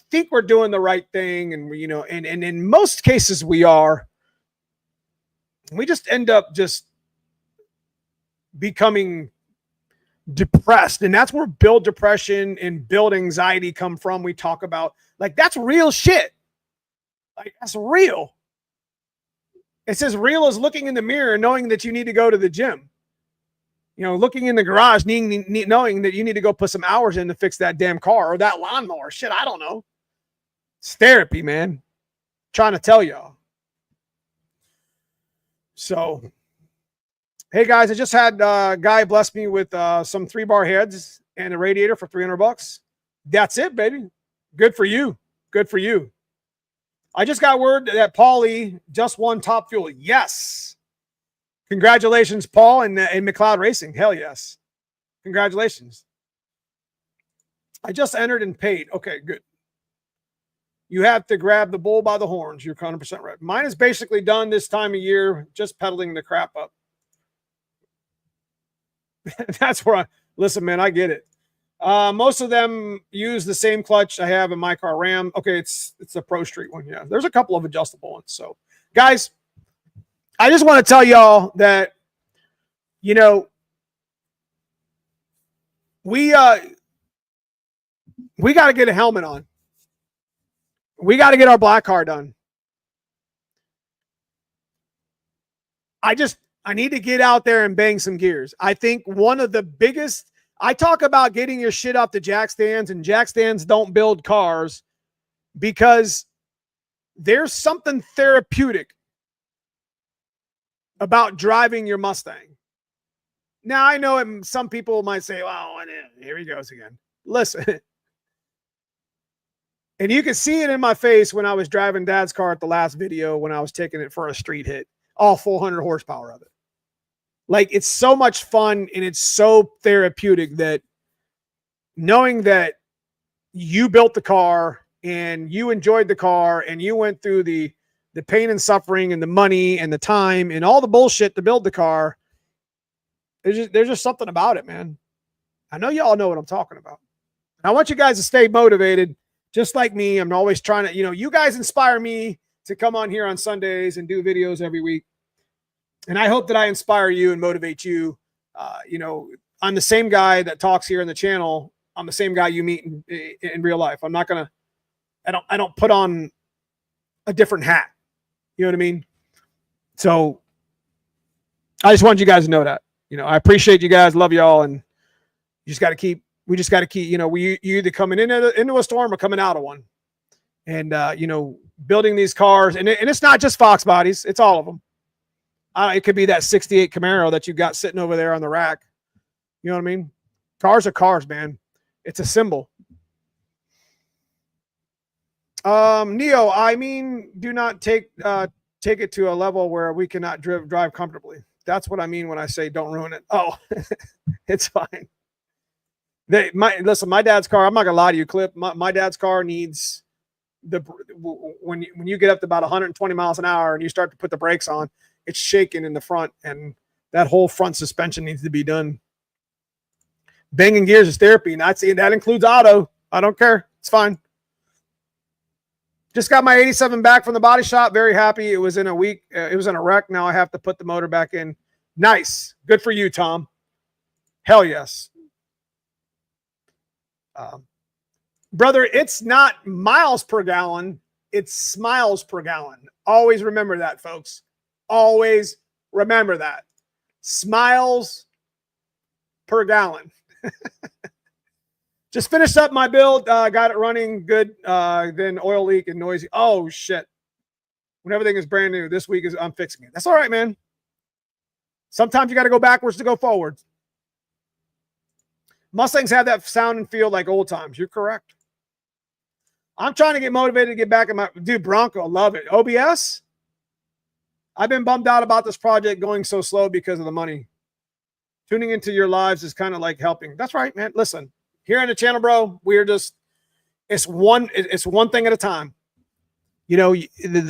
think we're doing the right thing, and and in most cases we are. We just end up just becoming depressed, and that's where build depression and build anxiety come from. We talk about, like, that's real shit. Like, that's real. It's as real as looking in the mirror and knowing that you need to go to the gym. Looking in the garage, knowing that you need to go put some hours in to fix that damn car or that lawnmower. Shit, I don't know. It's therapy, man. I'm trying to tell y'all. So, hey guys, I just had a guy bless me with some 3-bar heads and a radiator for $300. That's it, baby. Good for you. Good for you. I just got word that Paulie just won Top Fuel. Yes. Congratulations, Paul and McLeod Racing. Hell yes. Congratulations. I just entered and paid. Okay, good. You have to grab the bull by the horns. You're 100% right. Mine is basically done this time of year, just pedaling the crap up. That's where listen, man, I get it. Most of them use the same clutch I have in my car, Ram. Okay, it's a Pro Street one. Yeah, there's a couple of adjustable ones. So, guys, I just want to tell y'all that, we got to get a helmet on. We got to get our black car done. I need to get out there and bang some gears. I think one of the biggest, I talk about getting your shit off the jack stands, and jack stands don't build cars because there's something therapeutic about driving your Mustang. Now, I know some people might say, well, here he goes again. Listen. And you can see it in my face when I was driving Dad's car at the last video when I was taking it for a street hit. All 400 horsepower of it. Like, it's so much fun and it's so therapeutic that knowing that you built the car and you enjoyed the car and you went through the pain and suffering and the money and the time and all the bullshit to build the car. There's just something about it, man. I know y'all know what I'm talking about. And I want you guys to stay motivated. Just like me, I'm always trying to, you guys inspire me to come on here on Sundays and do videos every week. And I hope that I inspire you and motivate you. I'm the same guy that talks here on the channel. I'm the same guy you meet in real life. I'm not going to, I don't put on a different hat. You know what I mean? So I just wanted you guys to know that, I appreciate you guys, love y'all. And we just got to keep, we either coming into a storm or coming out of one. And, building these cars, and it's not just Fox bodies. It's all of them. It could be that 68 Camaro that you got sitting over there on the rack. You know what I mean? Cars are cars, man. It's a symbol. Neo, I mean, do not take it to a level where we cannot drive comfortably. That's what I mean when I say don't ruin it. Oh, it's fine. Listen, my dad's car, I'm not gonna lie to you, Clip. My dad's car needs when you get up to about 120 miles an hour and you start to put the brakes on, it's shaking in the front, and that whole front suspension needs to be done. Banging gears is therapy, and that includes auto. I don't care. It's fine. Just got my 87 back from the body shop. Very happy. It was in a week. It was in a wreck. Now I have to put the motor back in. Nice. Good for you, Tom. Hell yes. Brother, it's not miles per gallon. It's smiles per gallon. Always remember that, folks. Always remember that. Smiles per gallon. Just finished up my build. Got it running good. Then oil leak and noisy. Oh, shit. When everything is brand new, this week I'm fixing it. That's all right, man. Sometimes you got to go backwards to go forward. Mustangs have that sound and feel like old times. You're correct. I'm trying to get motivated to get back in my... Dude, Bronco, love it. OBS? I've been bummed out about this project going so slow because of the money. Tuning into your lives is kind of like helping. That's right, man. Listen, here on the channel, bro, we're just... It's one thing at a time.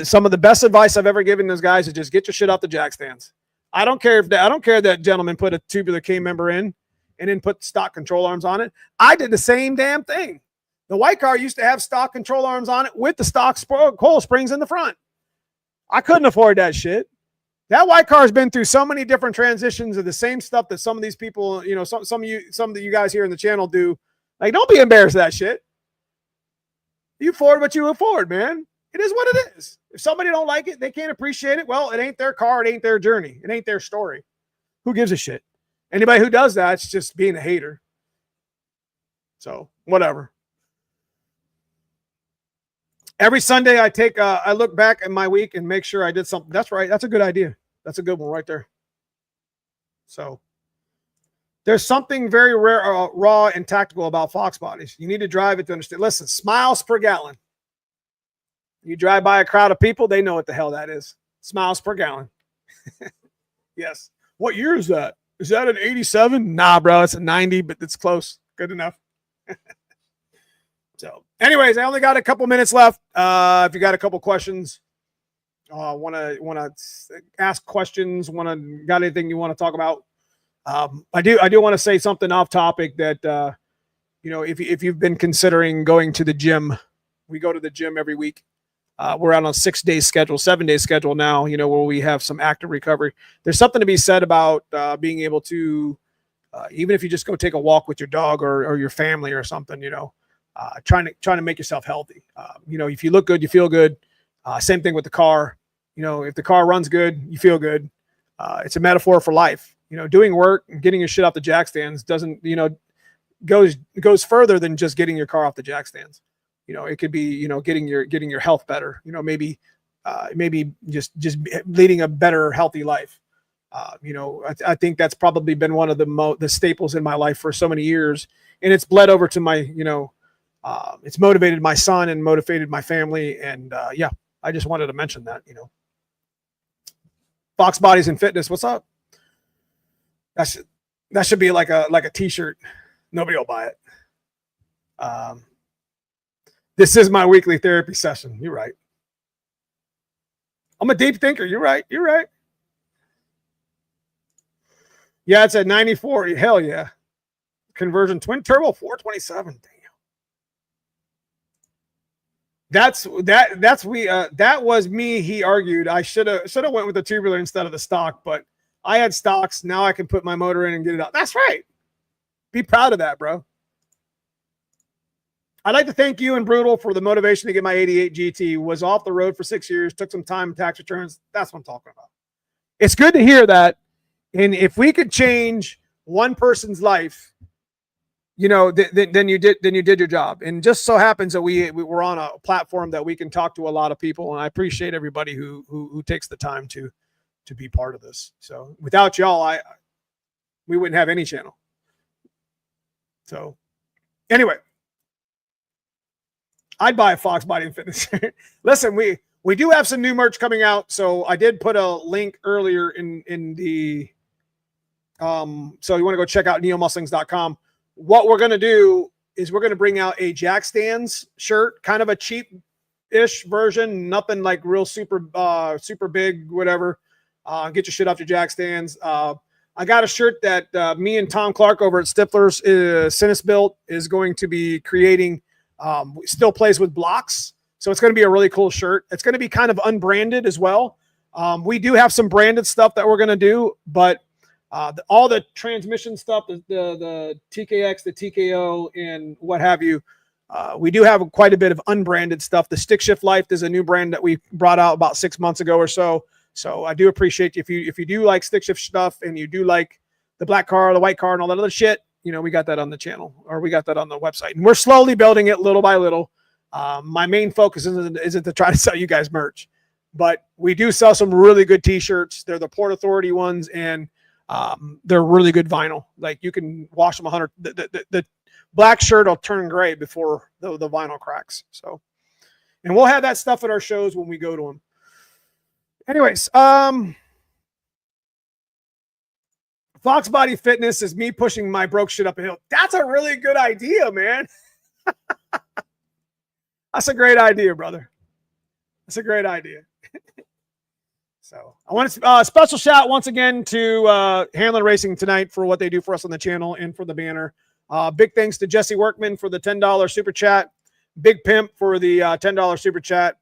Some of the best advice I've ever given those guys is just get your shit off the jack stands. I don't care if that gentleman put a tubular K member in and then put stock control arms on it. I did the same damn thing. The white car used to have stock control arms on it with the stock coil springs in the front. I couldn't afford that shit. That white car has been through so many different transitions of the same stuff that some of these people, some of you guys here in the channel do. Like, don't be embarrassed of that shit. You afford what you afford, man. It is what it is. If somebody don't like it, they can't appreciate it. Well, it ain't their car. It ain't their journey. It ain't their story. Who gives a shit? Anybody who does that, it's just being a hater. So whatever. Every Sunday I look back at my week and make sure I did something. That's right. That's a good idea. That's a good one right there. So there's something very rare, raw and tactical about Fox bodies. You need to drive it to understand. Listen, smiles per gallon. You drive by a crowd of people, they know what the hell that is. Smiles per gallon. Yes. What year is that? Is that an 87? Nah, bro, it's a 90, but it's close. Good enough. So anyways, I only got a couple minutes left. If you got a couple questions, want to ask questions, got anything you want to talk about? I do want to say something off topic that, if you've been considering going to the gym, we go to the gym every week. We're out on a 6-day schedule, 7-day schedule now, where we have some active recovery. There's something to be said about being able to, even if you just go take a walk with your dog or your family or something, trying to make yourself healthy. If you look good, you feel good. Same thing with the car. If the car runs good, you feel good. It's a metaphor for life. Doing work and getting your shit off the jack stands doesn't, goes further than just getting your car off the jack stands. It could be, getting your health better, maybe just leading a better, healthy life. I think that's probably been one of the staples in my life for so many years, and it's bled over to my, it's motivated my son and motivated my family. And yeah, I just wanted to mention that, Fox Bodies and Fitness. What's up? That should be like a t-shirt. Nobody will buy it. This is my weekly therapy session. You're right. I'm a deep thinker. You're right. You're right. Yeah, it's at 94. Hell yeah. Conversion twin turbo 427. Damn. That was me. He argued I should have went with the tubular instead of the stock, but I had stocks. Now I can put my motor in and get it out. That's right. Be proud of that, bro. I'd like to thank you and Brutal for the motivation to get my 88 GT. Was off the road for 6 years, took some time in tax returns. That's what I'm talking about. It's good to hear that. And if we could change one person's life, you know, then you did your job. And just so happens that we're on a platform that we can talk to a lot of people. And I appreciate everybody who takes the time to be part of this. So without y'all, we wouldn't have any channel. So anyway, I'd buy a Foxbody and Fitness. Listen, we do have some new merch coming out. So I did put a link earlier in the, so you want to go check out neomustangs.com. What we're going to do is we're going to bring out a jack stands shirt, kind of a cheap-ish version, nothing like real super big, whatever. Get your shit off your jack stands. I got a shirt that me and Tom Clark over at Stifflers, Sinus Built, is going to be creating. Still plays with blocks. So it's going to be a really cool shirt. It's going to be kind of unbranded as well. We do have some branded stuff that we're going to do, but all the transmission stuff, the TKX, the TKO, and what have you, we do have quite a bit of unbranded stuff. The Stick Shift Life is a new brand that we brought out about 6 months ago or so. So I do appreciate you. If you do like stick shift stuff and you do like the black car, the white car, and all that other shit, you know, we got that on the channel, or we got that on the website, and we're slowly building it little by little. My main focus isn't to try to sell you guys merch, but we do sell some really good t-shirts. They're the Port Authority ones, and they're really good vinyl. Like, you can wash them 100. The black shirt will turn gray before the vinyl cracks. So, and we'll have that stuff at our shows when we go to them. Anyways, Foxbody Fitness is me pushing my broke shit up a hill. That's a really good idea, man. That's a great idea, brother. That's a great idea. So I want to special shout once again to Hamlin Racing tonight for what they do for us on the channel and for the banner. Big thanks to Jesse Workman for the $10 super chat. Big Pimp for the $10 super chat.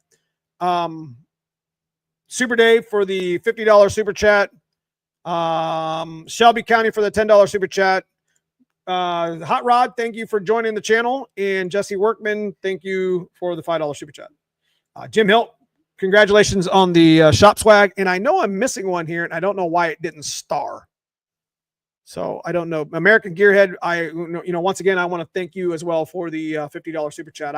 Super Dave for the $50 super chat. Shelby County for the $10 super chat. Hot Rod, thank you for joining the channel. And Jesse Workman, thank you for the $5 super chat. Jim Hilt, congratulations on the shop swag. And I know I'm missing one here, and I don't know why it didn't star. So I don't know. American Gearhead, once again, I want to thank you as well for the $50 super chat.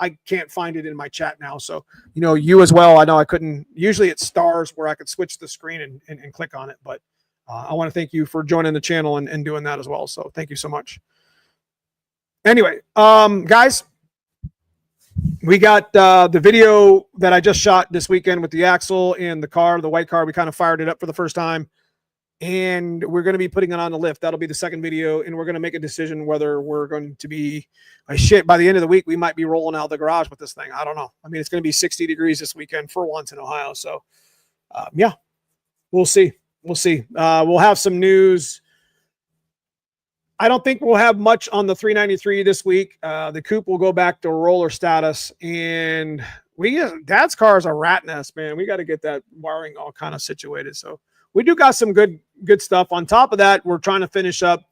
I can't find it in my chat now. So, you as well. I know I couldn't. Usually it stars where I could switch the screen and click on it. But I want to thank you for joining the channel and doing that as well. So thank you so much. Anyway, guys, we got the video that I just shot this weekend with the axle and the car, the white car. We kind of fired it up for the first time. And we're going to be putting it on the lift. That'll be the second video. And we're going to make a decision whether we're going to be by the end of the week, we might be rolling out the garage with this thing. I don't know. I mean, it's going to be 60 degrees this weekend for once in Ohio. So yeah, we'll see. We'll see. We'll have some news. I don't think we'll have much on the 393 this week. The coupe will go back to roller status, and Dad's car is a rat nest, man. We got to get that wiring all kind of situated. So we do got some good stuff. On top of that, we're trying to finish up.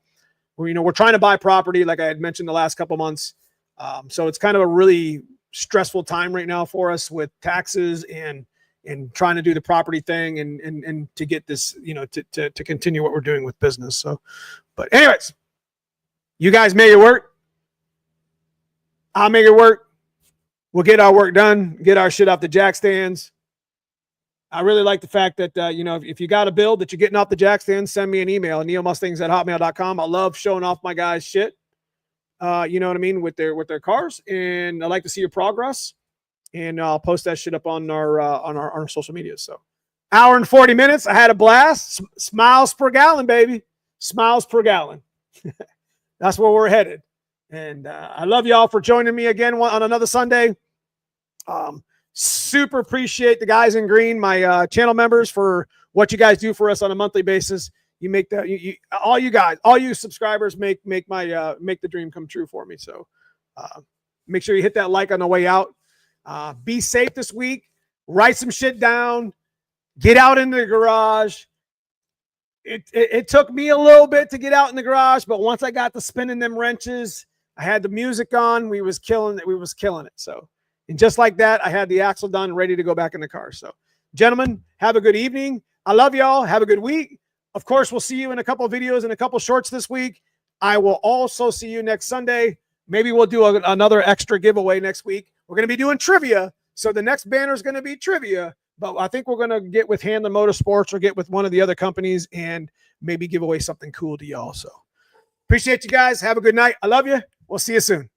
We're trying to buy property, like I had mentioned the last couple months. So it's kind of a really stressful time right now for us with taxes and trying to do the property thing and to get this, to continue what we're doing with business. So, but anyways, you guys make it work. I'll make it work. We'll get our work done, get our shit off the jack stands. I really like the fact that, if you got a build that you're getting off the jack stand, send me an email at neomustangs@hotmail.com. I love showing off my guys' shit, you know what I mean, with their cars. And I like to see your progress. And I'll post that shit up on our social media. So, hour and 40 minutes. I had a blast. Smiles per gallon, baby. Smiles per gallon. That's where we're headed. And I love y'all for joining me again on another Sunday. Super appreciate the guys in green, my channel members, for what you guys do for us on a monthly basis. You make that, all you subscribers make the dream come true for me. So make sure you hit that like on the way out. Be safe this week. Write some shit down. Get out in the garage. It took me a little bit to get out in the garage, but once I got to spinning them wrenches, I had the music on. We was killing it. So, and just like that, I had the axle done, ready to go back in the car. So, gentlemen, have a good evening. I love y'all. Have a good week. Of course, we'll see you in a couple of videos and a couple of shorts this week. I will also see you next Sunday. Maybe we'll do another extra giveaway next week. We're going to be doing trivia. So the next banner is going to be trivia. But I think we're going to get with Handler Motorsports or get with one of the other companies and maybe give away something cool to y'all. So appreciate you guys. Have a good night. I love you. We'll see you soon.